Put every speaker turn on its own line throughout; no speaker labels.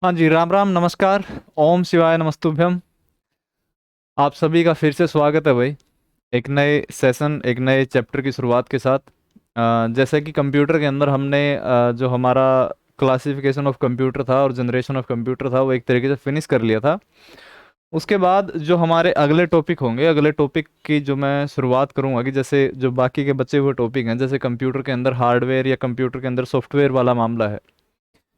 हाँ जी, राम राम, नमस्कार। ओम शिवाय नमस्तुभ्यम। आप सभी का फिर से स्वागत है भाई। एक नए सेशन, एक नए चैप्टर की शुरुआत के साथ। जैसे कि कंप्यूटर के अंदर हमने जो हमारा क्लासिफिकेशन ऑफ कंप्यूटर था और जनरेशन ऑफ कंप्यूटर था वो एक तरीके से फिनिश कर लिया था। उसके बाद जो हमारे अगले टॉपिक होंगे, अगले टॉपिक की जो मैं शुरुआत करूंगा कि जैसे जो बाकी के बचे हुए टॉपिक हैं, जैसे कंप्यूटर के अंदर हार्डवेयर या कंप्यूटर के अंदर सॉफ्टवेयर वाला मामला है,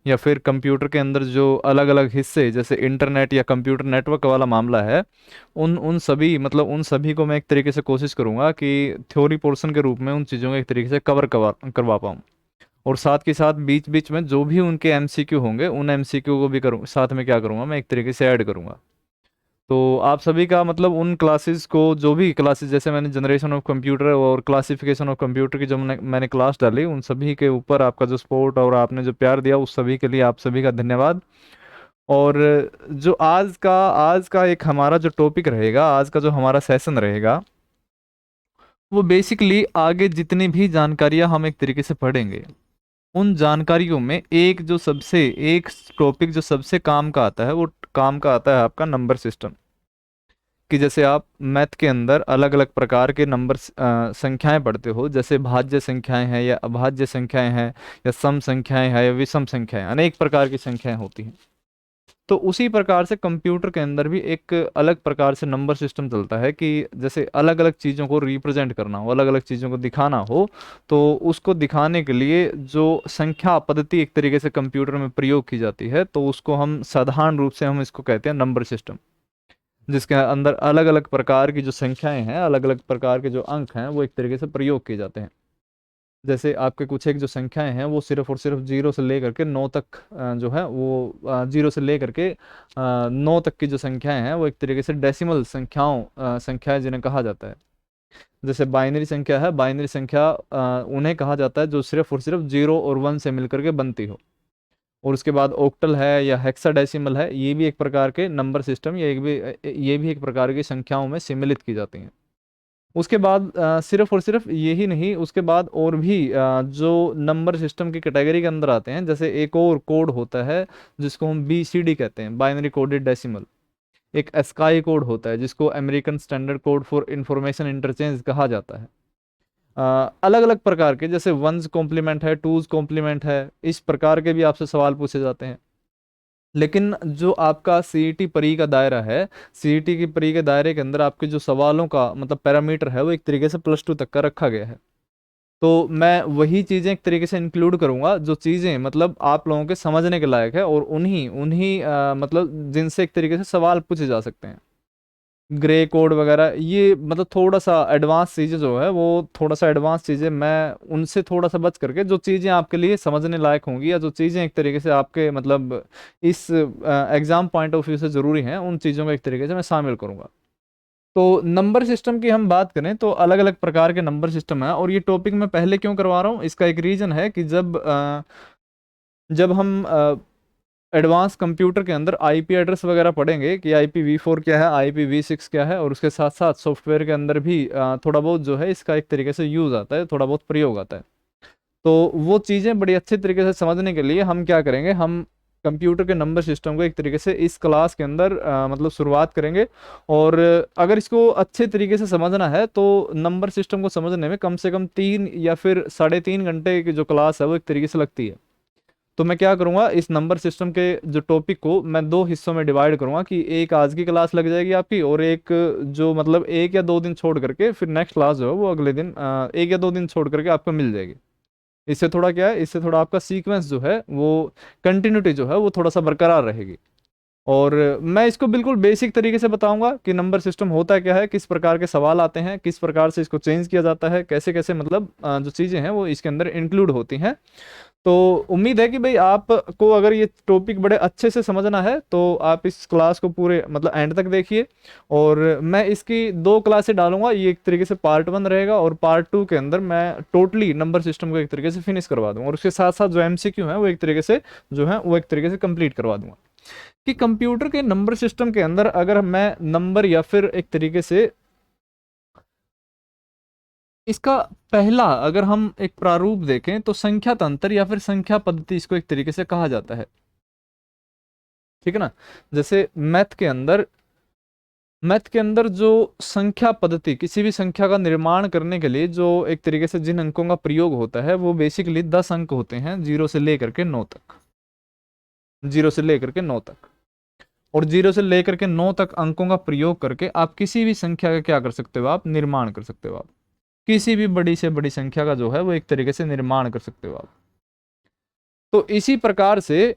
या फिर कंप्यूटर के अंदर जो अलग अलग हिस्से जैसे इंटरनेट या कंप्यूटर नेटवर्क वाला मामला है, उन उन सभी मतलब उन सभी को मैं एक तरीके से कोशिश करूंगा कि थ्योरी पोर्शन के रूप में उन चीज़ों को एक तरीके से कवर कवर करवा पाऊँ। और साथ के साथ बीच बीच में जो भी उनके एमसीक्यू होंगे उन एमसीक्यू को भी करूँ, साथ में क्या करूँगा, मैं एक तरीके से ऐड करूँगा। तो आप सभी का मतलब उन क्लासेस को, जो भी क्लासेस जैसे मैंने जनरेशन ऑफ कंप्यूटर और क्लासिफिकेशन ऑफ कंप्यूटर की जो मैंने क्लास डाली, उन सभी के ऊपर आपका जो सपोर्ट और आपने जो प्यार दिया उस सभी के लिए आप सभी का धन्यवाद। और जो आज का एक हमारा जो टॉपिक रहेगा, आज का जो हमारा सेशन रहेगा, वो बेसिकली आगे जितनी भी जानकारियां हम एक तरीके से पढ़ेंगे, उन जानकारियों में एक टॉपिक जो सबसे काम का आता है, वो काम का आता है आपका नंबर सिस्टम। कि जैसे आप मैथ के अंदर अलग अलग प्रकार के नंबर संख्याएं पढ़ते हो, जैसे भाज्य संख्याएं हैं या अभाज्य संख्याएं हैं, या सम संख्याएं हैं या विषम संख्याएं, अनेक प्रकार की संख्याएं होती हैं। तो उसी प्रकार से कंप्यूटर के अंदर भी एक अलग प्रकार से नंबर सिस्टम चलता है कि जैसे अलग अलग चीज़ों को रिप्रेजेंट करना हो, अलग अलग चीज़ों को दिखाना हो, तो उसको दिखाने के लिए जो संख्या पद्धति एक तरीके से कंप्यूटर में प्रयोग की जाती है, तो उसको हम साधारण रूप से हम इसको कहते हैं नंबर सिस्टम। जिसके अंदर अलग अलग प्रकार की जो संख्याएं हैं, अलग अलग प्रकार के जो अंक हैं, वो एक तरीके से प्रयोग किए जाते हैं। जैसे आपके कुछ एक जो संख्याएं हैं वो सिर्फ और सिर्फ जीरो से लेकर के नौ तक जो है वो जीरो से लेकर के नौ तक की जो संख्याएं हैं वो एक तरीके से डेसिमल संख्याएं जिन्हें कहा जाता है। जैसे बाइनरी संख्या है, बाइनरी संख्या उन्हें कहा जाता है जो सिर्फ और सिर्फ जीरो और वन से मिलकर के बनती हो। और उसके बाद ऑक्टल है या हेक्साडेसिमल है, ये भी एक प्रकार के नंबर सिस्टम, ये भी एक प्रकार की संख्याओं में सम्मिलित की जाती हैं। उसके बाद सिर्फ और सिर्फ यही नहीं, उसके बाद और भी जो नंबर सिस्टम की कैटेगरी के अंदर आते हैं, जैसे एक और कोड होता है जिसको हम BCD कहते हैं, बाइनरी कोडेड डेसिमल। एक एस्काई कोड होता है जिसको American standard code for information interchange कहा जाता है। अलग अलग प्रकार के जैसे वंस कॉम्प्लीमेंट है, टूज कॉम्प्लीमेंट है, इस प्रकार के भी आपसे सवाल पूछे जाते हैं। लेकिन जो आपका सीईटी परी का दायरा है, सीईटी की परी के दायरे के अंदर आपके जो सवालों का मतलब पैरामीटर है वो एक तरीके से +2 तक का रखा गया है। तो मैं वही चीज़ें एक तरीके से इंक्लूड करूंगा जो चीज़ें मतलब आप लोगों के समझने के लायक है, और उन्हीं उन्हीं मतलब जिनसे एक तरीके से सवाल पूछे जा सकते हैं। ग्रे कोड वगैरह ये मतलब थोड़ा सा एडवांस चीज़ें जो है, वो थोड़ा सा एडवांस चीज़ें, मैं उनसे थोड़ा सा बच करके जो चीज़ें आपके लिए समझने लायक होंगी या जो चीज़ें एक तरीके से आपके मतलब इस एग्ज़ाम पॉइंट ऑफ व्यू से ज़रूरी हैं, उन चीज़ों को एक तरीके से मैं शामिल करूँगा। तो नंबर सिस्टम की हम बात करें तो अलग अलग प्रकार के नंबर सिस्टम है, और ये टॉपिक मैं पहले क्यों करवा रहा हूँ, इसका एक रीज़न है कि जब हम एडवांस कंप्यूटर के अंदर आईपी एड्रेस वगैरह पढ़ेंगे कि IPv4 क्या है, IPv6 क्या है, और उसके साथ साथ सॉफ्टवेयर के अंदर भी थोड़ा बहुत जो है इसका एक तरीके से यूज़ आता है, थोड़ा बहुत प्रयोग आता है। तो वो चीज़ें बड़ी अच्छे तरीके से समझने के लिए हम क्या करेंगे, हम कंप्यूटर के नंबर सिस्टम को एक तरीके से इस क्लास के अंदर मतलब शुरुआत करेंगे। और अगर इसको अच्छे तरीके से समझना है तो नंबर सिस्टम को समझने में कम से कम 3 या फिर 3.5 घंटे की जो क्लास है वो एक तरीके से लगती है। तो मैं क्या करूंगा, इस नंबर सिस्टम के जो टॉपिक को मैं दो हिस्सों में डिवाइड करूंगा कि एक आज की क्लास लग जाएगी आपकी, और एक जो मतलब 1 या 2 दिन छोड़ करके फिर नेक्स्ट क्लास जो है वो अगले दिन 1 या 2 दिन छोड़ करके आपको मिल जाएगी। इससे थोड़ा क्या है, इससे थोड़ा आपका सीक्वेंस जो है वो कंटिन्यूटी जो है वो थोड़ा सा बरकरार रहेगी। और मैं इसको बिल्कुल बेसिक तरीके से बताऊंगा कि नंबर सिस्टम होता क्या है, किस प्रकार के सवाल आते हैं, किस प्रकार से इसको चेंज किया जाता है, कैसे कैसे मतलब जो चीज़ें हैं वो इसके अंदर इंक्लूड होती हैं। तो उम्मीद है कि भाई आपको अगर ये टॉपिक बड़े अच्छे से समझना है तो आप इस क्लास को पूरे मतलब एंड तक देखिए। और मैं इसकी 2 क्लासें डालूंगा, ये एक तरीके से पार्ट 1 रहेगा, और पार्ट 2 के अंदर मैं टोटली नंबर सिस्टम को एक तरीके से फिनिश करवा दूंगा, और उसके साथ साथ जो MCQ है वो एक तरीके से जो है वो एक तरीके से कंप्लीट करवा दूंगा। कि कंप्यूटर के नंबर सिस्टम के अंदर अगर मैं नंबर या फिर एक तरीके से इसका पहला अगर हम एक प्रारूप देखें तो संख्या तंत्र या फिर संख्या पद्धति इसको एक तरीके से कहा जाता है। ठीक है ना। जैसे मैथ के अंदर जो संख्या पद्धति, किसी भी संख्या का निर्माण करने के लिए जो एक तरीके से जिन अंकों का प्रयोग होता है वो बेसिकली 10 अंक होते हैं, 0 से लेकर के 9 तक, 0 से लेकर के 9 तक। और 0 से लेकर के 9 तक अंकों का प्रयोग करके आप किसी भी संख्या का क्या कर सकते हो, आप निर्माण कर सकते हो। आप किसी भी बड़ी से बड़ी संख्या का जो है वो एक तरीके से निर्माण कर सकते हो आप। तो इसी प्रकार से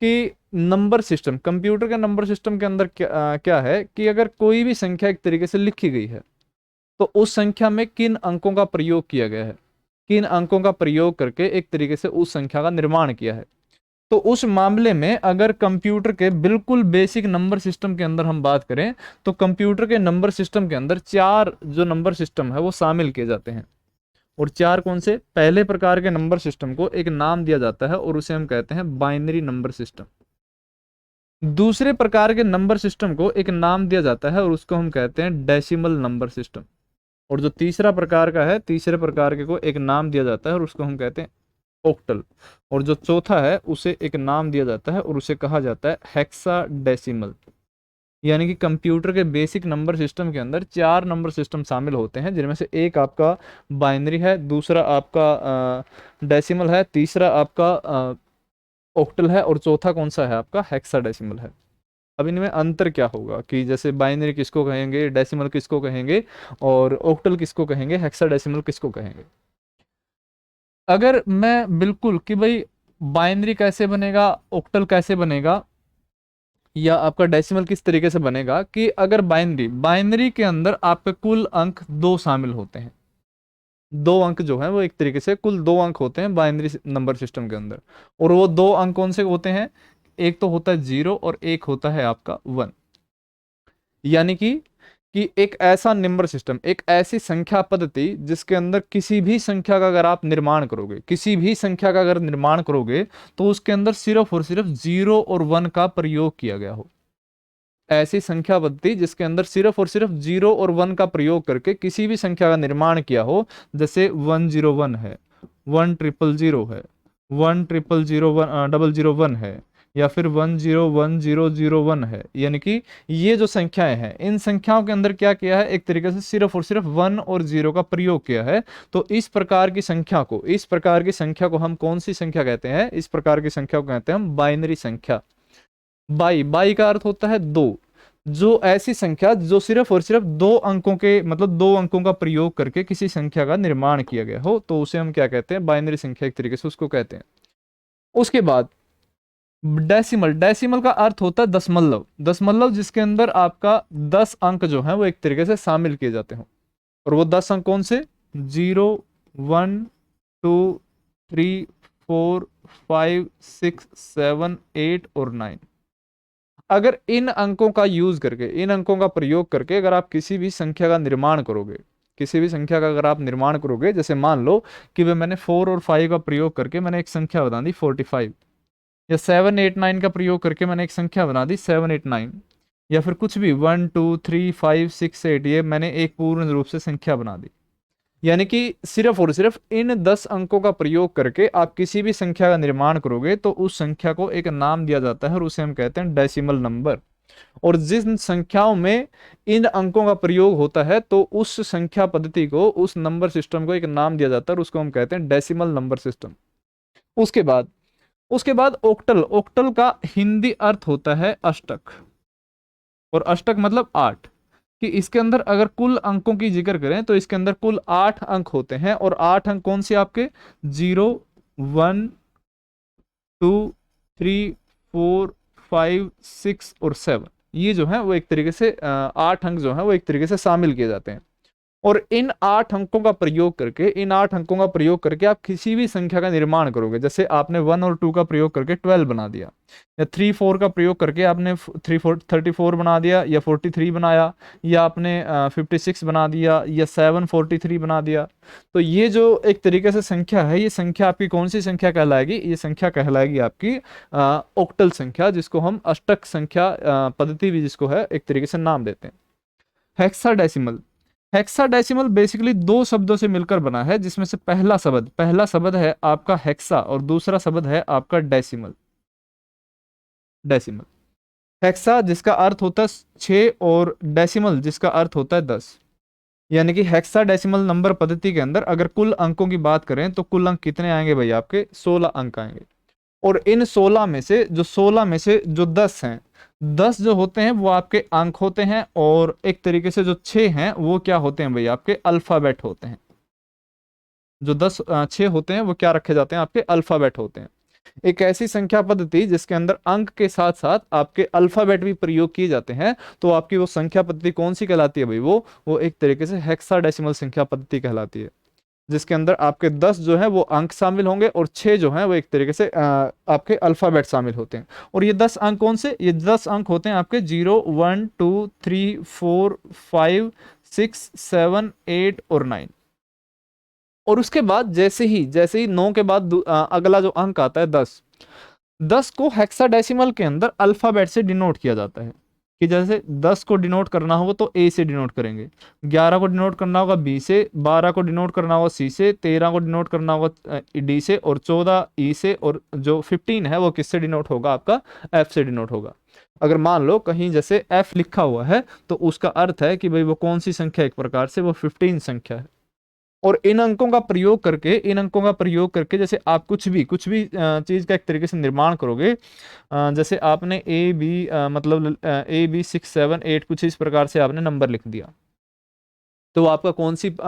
कि नंबर सिस्टम, कंप्यूटर के नंबर सिस्टम के अंदर क्या है कि अगर कोई भी संख्या एक तरीके से लिखी गई है तो उस संख्या में किन अंकों का प्रयोग किया गया है, किन अंकों का प्रयोग करके एक तरीके से उस संख्या का निर्माण किया है। तो उस मामले में अगर कंप्यूटर के बिल्कुल बेसिक नंबर सिस्टम के अंदर हम बात करें तो कंप्यूटर के नंबर सिस्टम के अंदर 4 जो नंबर सिस्टम है वो शामिल किए जाते हैं। और 4 कौन से? पहले प्रकार के नंबर सिस्टम को एक नाम दिया जाता है और उसे हम कहते हैं बाइनरी नंबर सिस्टम। दूसरे प्रकार के नंबर सिस्टम को एक नाम दिया जाता है और उसको हम कहते हैं डेसिमल नंबर सिस्टम। और जो तीसरा प्रकार का है, तीसरे प्रकार के को एक नाम दिया जाता है और उसको हम कहते हैं ऑक्टल। और जो चौथा है उसे एक नाम दिया जाता है और उसे कहा जाता है हेक्साडेसिमल। यानी कि कंप्यूटर के बेसिक नंबर सिस्टम के अंदर 4 नंबर सिस्टम शामिल होते हैं, जिनमें से एक आपका बाइनरी है, दूसरा आपका डेसिमल है, तीसरा आपका ऑक्टल है और चौथा कौन सा है आपका हेक्साडेसिमल है। अब इनमें अंतर क्या होगा कि जैसे बाइनरी किसको कहेंगे, डेसिमल किसको कहेंगे और ऑक्टल किसको कहेंगे, हेक्साडेसिमल किसको कहेंगे। अगर मैं बिल्कुल कि भाई बाइनरी कैसे बनेगा, ऑक्टल कैसे बनेगा या आपका डेसिमल किस तरीके से बनेगा, कि अगर बाइनरी के अंदर आपके कुल अंक 2 शामिल होते हैं। 2 अंक जो है वो एक तरीके से कुल 2 अंक होते हैं बाइनरी नंबर सिस्टम के अंदर। और वो 2 अंक कौन से होते हैं? एक तो होता है 0 और एक होता है आपका 1। यानी कि एक ऐसा नंबर सिस्टम, एक ऐसी संख्या पद्धति जिसके अंदर किसी भी संख्या का अगर आप निर्माण करोगे, किसी भी संख्या का अगर निर्माण करोगे तो उसके अंदर सिर्फ और सिर्फ 0 और 1 का प्रयोग किया गया हो। ऐसी संख्या पद्धति जिसके अंदर सिर्फ और सिर्फ 0 और 1 का प्रयोग करके किसी भी संख्या का निर्माण किया हो, जैसे 101 है, 1000 है, 100001 है, या फिर 101001 है। यानी कि ये जो संख्याएं हैं, इन संख्याओं के अंदर क्या किया है, एक तरीके से सिर्फ और सिर्फ 1 और 0 का प्रयोग किया है। तो इस प्रकार की संख्या को हम कौन सी संख्या कहते हैं? इस प्रकार की संख्या को कहते हैं हम बाइनरी संख्या। बाई का अर्थ होता है 2। जो ऐसी संख्या जो सिर्फ और सिर्फ 2 अंकों के, मतलब 2 अंकों का प्रयोग करके किसी संख्या का निर्माण किया गया हो, तो उसे हम क्या कहते हैं? बाइनरी संख्या एक तरीके से उसको कहते हैं। उसके बाद डेसिमल का अर्थ होता है दशमलव। दशमलव जिसके अंदर आपका 10 अंक जो है वो एक तरीके से शामिल किए जाते हो। और वो 10 अंक कौन से? 0 1 2 3 4 5 6 7 8 और 9। अगर इन अंकों का यूज करके, इन अंकों का प्रयोग करके अगर आप किसी भी संख्या का निर्माण करोगे, किसी भी संख्या का अगर आप निर्माण करोगे, जैसे मान लो कि वे मैंने 4 और 5 का प्रयोग करके मैंने एक संख्या बना दी 45, या 7 8 9 का प्रयोग करके मैंने एक संख्या बना दी 7 8 9, या फिर कुछ भी 1 2 3 5 6 8, ये मैंने एक पूर्ण रूप से संख्या बना दी। यानी कि सिर्फ और सिर्फ इन 10 अंकों का प्रयोग करके आप किसी भी संख्या का निर्माण करोगे तो उस संख्या को एक नाम दिया जाता है और उसे हम कहते हैं डेसिमल नंबर। और जिन संख्याओं में इन अंकों का प्रयोग होता है तो उस संख्या पद्धति को, उस नंबर सिस्टम को एक नाम दिया जाता है और उसको हम कहते हैं डेसिमल नंबर सिस्टम। उसके बाद ऑक्टल का हिंदी अर्थ होता है अष्टक। और अष्टक मतलब 8, कि इसके अंदर अगर कुल अंकों की जिक्र करें तो इसके अंदर कुल 8 अंक होते हैं। और 8 अंक कौन से आपके? 0 1 2 3 4 5 6 और 7। ये जो है वो एक तरीके से 8 अंक जो है वो एक तरीके से शामिल किए जाते हैं। और इन 8 अंकों का प्रयोग करके, इन 8 अंकों का प्रयोग करके आप किसी भी संख्या का निर्माण करोगे। जैसे आपने 1 और 2 का प्रयोग करके 12 बना दिया, या 3 4 का प्रयोग करके आपने 34 बना दिया, या 43 बनाया, या आपने 56 बना दिया, या 743 बना दिया। तो ये जो एक तरीके से संख्या है, ये संख्या आपकी कौन सी संख्या कहलाएगी? ये संख्या कहलाएगी आपकी ऑक्टल संख्या, जिसको हम अष्टक संख्या पद्धति भी जिसको है एक तरीके से नाम देते हैं। हेक्साडेसिमल, हेक्साडेसिमल बेसिकली 2 शब्दों से मिलकर बना है, जिसमें से पहला शब्द है आपका हेक्सा और दूसरा शब्द है आपका डेसिमल। हेक्सा जिसका अर्थ होता है 6 और डेसिमल जिसका अर्थ होता है 10। यानी कि हेक्साडेसिमल नंबर पद्धति के अंदर अगर कुल अंकों की बात करें तो कुल अंक कितने आएंगे भाई, आपके 16 अंक आएंगे। और इन 16 में से जो 10 हैं, 10 जो होते हैं वो आपके अंक होते हैं, और एक तरीके से जो 6 हैं वो क्या होते हैं भाई, आपके अल्फाबेट होते हैं। जो 6 होते हैं वो क्या रखे जाते हैं, आपके अल्फाबेट होते हैं। एक ऐसी संख्या पद्धति जिसके अंदर अंक के साथ साथ आपके अल्फाबेट भी प्रयोग किए जाते हैं, तो आपकी वो संख्या पद्धति कौन सी कहलाती है भाई, वो एक तरीके से हेक्साडेसिमल संख्या पद्धति कहलाती है, जिसके अंदर आपके 10 जो है वो अंक शामिल होंगे और 6 जो है वो एक तरीके से आपके अल्फाबेट शामिल होते हैं। और ये 10 अंक कौन से, ये 10 अंक होते हैं आपके 0 1 2 3 4 5 6 7 8 और 9। और उसके बाद जैसे ही 9 के बाद अगला जो अंक आता है 10, 10 को हेक्साडेसिमल के अंदर अल्फाबेट से डिनोट किया जाता है। कि जैसे 10 को डिनोट करना होगा तो ए से डिनोट करेंगे, 11 को डिनोट करना होगा बी से, 12 को डिनोट करना होगा सी से, 13 को डिनोट करना होगा डी से, और 14 ई से, और जो 15 है वो किससे डिनोट होगा, आपका एफ से डिनोट होगा। अगर मान लो कहीं जैसे एफ लिखा हुआ है तो उसका अर्थ है कि भाई वो कौन सी संख्या, एक प्रकार से वो 15 संख्या है। और इन अंकों का प्रयोग करके, जैसे आप कुछ भी चीज का एक तरीके से निर्माण करोगे, जैसे आपने ए बी मतलब A B 6 7 8 कुछ इस प्रकार से आपने नंबर लिख दिया, तो आपका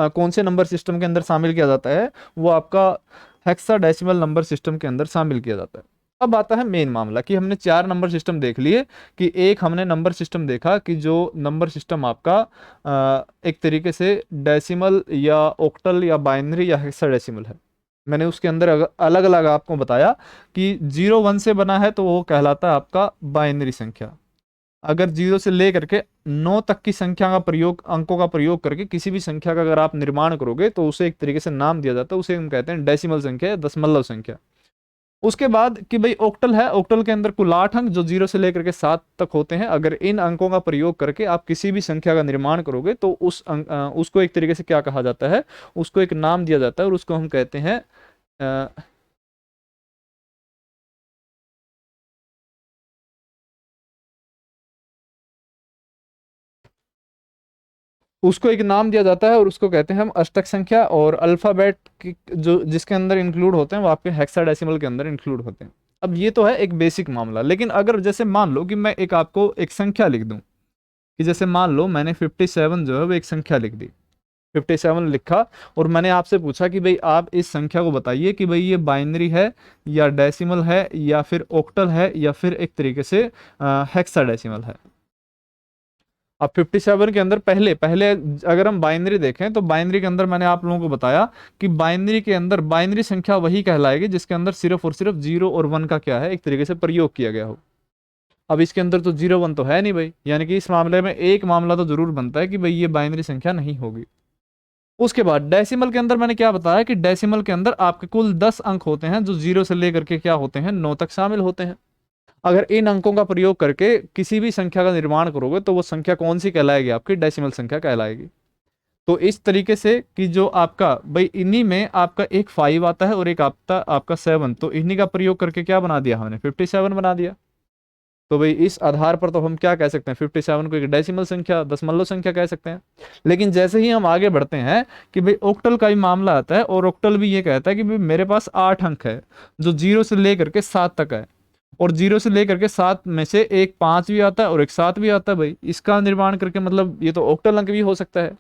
कौन से नंबर सिस्टम के अंदर शामिल किया जाता है, वो आपका हेक्साडेसिमल नंबर सिस्टम के अंदर शामिल किया जाता है। अब आता है मेन मामला कि हमने 4 नंबर सिस्टम देख लिए, कि एक हमने नंबर सिस्टम देखा कि जो नंबर सिस्टम आपका एक तरीके से डेसिमल या ऑक्टल या बाइनरी या हेक्साडेसिमल है। मैंने उसके अंदर अलग अलग आपको बताया कि 0 1 से बना है तो वो कहलाता है आपका बाइनरी संख्या। अगर 0 से लेकर के 9 तक की संख्या का प्रयोग, अंकों का प्रयोग करके किसी भी संख्या का अगर आप निर्माण करोगे तो उसे एक तरीके से नाम दिया जाता है, उसे हम कहते हैं डेसिमल संख्या या दशमलव संख्या। उसके बाद कि भाई ऑक्टल है, ऑक्टल के अंदर कुल 8 अंक जो 0 से लेकर के 7 तक होते हैं। अगर इन अंकों का प्रयोग करके आप किसी भी संख्या का निर्माण करोगे तो उसको एक तरीके से क्या कहा जाता है, उसको एक नाम दिया जाता है, और उसको हम कहते हैं उसको एक नाम दिया जाता है और उसको कहते हैं हम अष्टक संख्या। और अल्फाबेट की जो जिसके अंदर इंक्लूड होते हैं वो आपके हेक्साडेसिमल के अंदर इंक्लूड होते हैं। अब ये तो है एक बेसिक मामला, लेकिन अगर जैसे मान लो कि मैं एक आपको एक संख्या लिख दूं, कि जैसे मान लो मैंने 57 जो है वो एक संख्या लिख दी, 57 लिखा, और मैंने आपसे पूछा कि भाई आप इस संख्या को बताइए कि भाई ये बाइनरी है या डेसिमल है या फिर ऑक्टल है या फिर एक तरीके से हेक्साडेसिमल है। अब 57 के अंदर पहले पहले अगर हम बाइनरी देखें तो बाइनरी के अंदर मैंने आप लोगों को बताया कि बाइनरी के अंदर बाइनरी संख्या वही कहलाएगी जिसके अंदर सिर्फ और सिर्फ 0 और 1 का क्या है, एक तरीके से प्रयोग किया गया हो। अब इसके अंदर तो 0 1 तो है नहीं भाई, यानी कि इस मामले में एक मामला तो जरूर बनता है कि भाई ये बाइनरी संख्या नहीं होगी। उसके बाद डेसिमल के अंदर मैंने क्या बताया कि डेसिमल के अंदर आपके कुल 10 अंक होते हैं जो 0 से लेकर के क्या होते हैं, 9 तक शामिल होते हैं। अगर इन अंकों का प्रयोग करके किसी भी संख्या का निर्माण करोगे तो वो संख्या कौन सी कहलाएगी, आपकी डेसिमल संख्या कहलाएगी। तो इस तरीके से कि जो आपका भाई इन्हीं में आपका एक 5 आता है और एक आपका 7, तो इन्हीं का प्रयोग करके क्या बना दिया हमने, 57 बना दिया। तो भाई इस आधार पर तो हम क्या कह सकते हैं, 57 को एक डेसिमल संख्या, दशमलव संख्या कह सकते हैं। लेकिन जैसे ही हम आगे बढ़ते हैं कि भाई ऑक्टल का भी मामला आता है, और ऑक्टल भी ये कहता है कि भाई मेरे पास 8 अंक है जो 0 से लेकर के 7 तक है, और 0 से लेकर के 7 में से एक 5 भी आता है और एक 7 भी आता है। भाई इसका निर्माण करके मतलब ये तो ऑक्टल अंक भी हो सकता है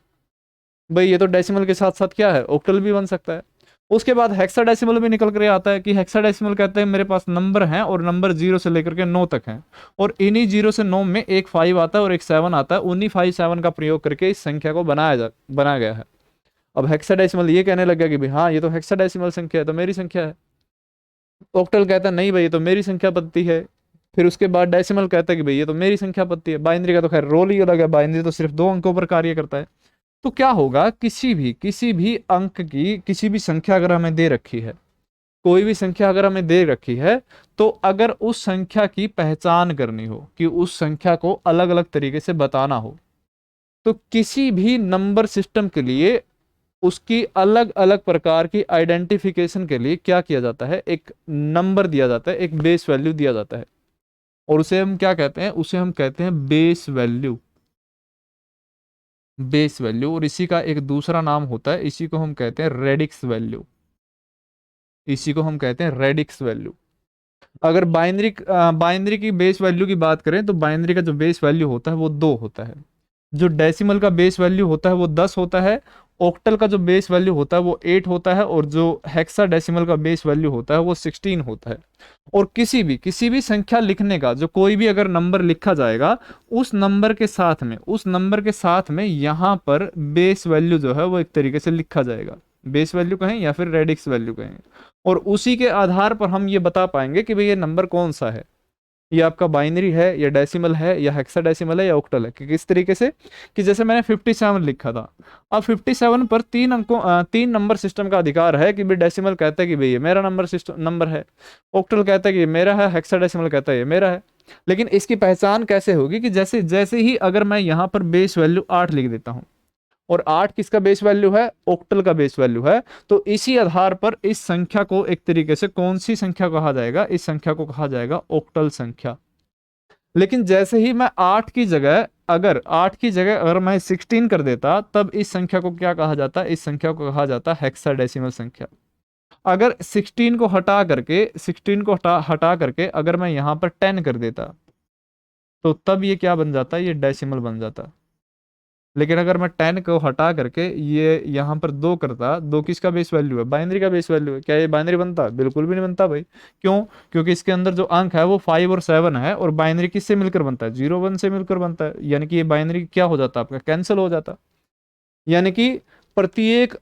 भाई, ये तो डेसिमल के साथ साथ क्या है, ऑक्टल भी बन सकता है। उसके बाद हेक्साडेसिमल भी निकल कर आता है कि हेक्साडेसिमल कहते हैं मेरे पास नंबर हैं और नंबर 0 से लेकर के 9 तक हैं, और इन्हीं 0 से 9 में एक 5 आता है और एक 7 आता है, उन्हीं 5 7 का प्रयोग करके इस संख्या को बनाया गया है। अब हेक्साडेसिमल ये कहने लग गया कि भाई हाँ ये तो हेक्साडेसिमल संख्या है, तो मेरी संख्या है। ऑक्टल कहता है नहीं भाई ये तो मेरी संख्या पद्धति है। फिर उसके बाद डेसिमल कहता है कि भाई ये तो मेरी संख्या पद्धति है। बाइनरी का तो खैर रोल ही अलग है, बाइनरी तो सिर्फ 2 अंकों पर कार्य करता है। तो क्या होगा, किसी भी अंक की किसी भी संख्या अगर हमें दे रखी है, कोई भी संख्या अगर हमें दे रखी है, तो अगर उस संख्या की पहचान करनी हो कि उस संख्या को अलग अलग तरीके से बताना हो, तो किसी भी नंबर सिस्टम के लिए उसकी अलग अलग प्रकार की आइडेंटिफिकेशन के लिए क्या किया जाता है, एक नंबर दिया जाता है, एक बेस वैल्यू दिया जाता है। और उसे हम क्या कहते हैं, उसे हम कहते हैं बेस वैल्यू, बेस वैल्यू। और इसी का एक दूसरा नाम होता है, इसी को हम कहते हैं रेडिक्स वैल्यू, इसी को हम कहते हैं रेडिक्स वैल्यू। अगर बाइनरी की बेस वैल्यू की बात करें तो बाइनरी का जो बेस वैल्यू होता है वो 2 होता है, जो डेसिमल का बेस वैल्यू होता है वो 10 होता है, ऑक्टल का जो बेस वैल्यू होता है वो 8 होता है, और जो हेक्सा डेसिमल का बेस वैल्यू होता है वो 16 होता है। और किसी भी संख्या लिखने का, जो कोई भी अगर नंबर लिखा जाएगा, उस नंबर के साथ में यहाँ पर बेस वैल्यू जो है वो एक तरीके से लिखा जाएगा, बेस वैल्यू कहें या फिर रेडिक्स वैल्यू कहें। और उसी के आधार पर हम ये बता पाएंगे कि भाई ये नंबर कौन सा है, ये आपका बाइनरी है या डेसिमल है या हेक्साडेसिमल है या ऑक्टल है। कि किस तरीके से, कि जैसे मैंने 57 लिखा था, अब 57 पर 3 नंबर सिस्टम का अधिकार है कि भाई डेसिमल कहता है कि भाई ये मेरा नंबर है, ऑक्टल कहता है कि ये मेरा है, हेक्साडेसिमल कहता है ये मेरा है। लेकिन इसकी पहचान कैसे होगी, कि जैसे जैसे ही अगर मैं यहाँ पर बेस वैल्यू 8 लिख देता हूँ, और 8 किसका बेस वैल्यू है, ऑक्टल का बेस वैल्यू है, तो इसी आधार पर इस संख्या को एक तरीके से कौन सी संख्या कहा जाएगा, इस संख्या को कहा जाएगा ऑक्टल संख्या। लेकिन जैसे ही मैं 8 की जगह अगर मैं 16 कर देता, तब इस संख्या को क्या कहा जाता, इस संख्या को कहा जाता हेक्साडेसिमल संख्या। अगर 16 को हटा करके अगर मैं यहां पर 10 कर देता, तो तब ये क्या बन जाता, ये डेसिमल बन जाता। लेकिन अगर मैं 10 को हटा करके ये यहाँ पर 2 करता, 2 किसका बेस वैल्यू है, बाइनरी का बेस वैल्यू है, क्या ये बाइनरी बनता, बिल्कुल भी नहीं बनता भाई। क्यों, क्योंकि इसके अंदर जो अंक है वो 5 और 7 है, और बाइनरी किससे मिलकर बनता है, 0 1 से मिलकर बनता है, यानी कि ये बाइनरी क्या हो जाता, आपका कैंसिल हो जाता। यानी कि प्रत्येक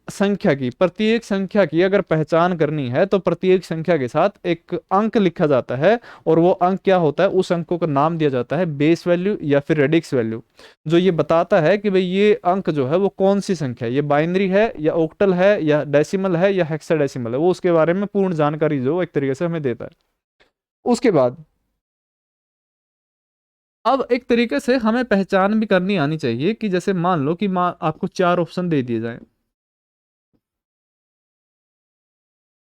संख्या की अगर पहचान करनी है तो प्रत्येक संख्या के साथ एक अंक लिखा जाता है, और वो अंक क्या होता है, उस अंकों का नाम दिया जाता है बेस वैल्यू या फिर रेडिक्स वैल्यू, जो ये बताता है कि भाई ये अंक जो है वो कौन सी संख्या है, ये बाइनरी है या ऑक्टल है या डेसिमल है या हेक्साडेसिमल है, वो उसके बारे में पूर्ण जानकारी जो एक तरीके से हमें देता है। उसके बाद अब एक तरीके से हमें पहचान भी करनी आनी चाहिए, कि जैसे मान लो कि आपको 4 ऑप्शन दे दिए जाए,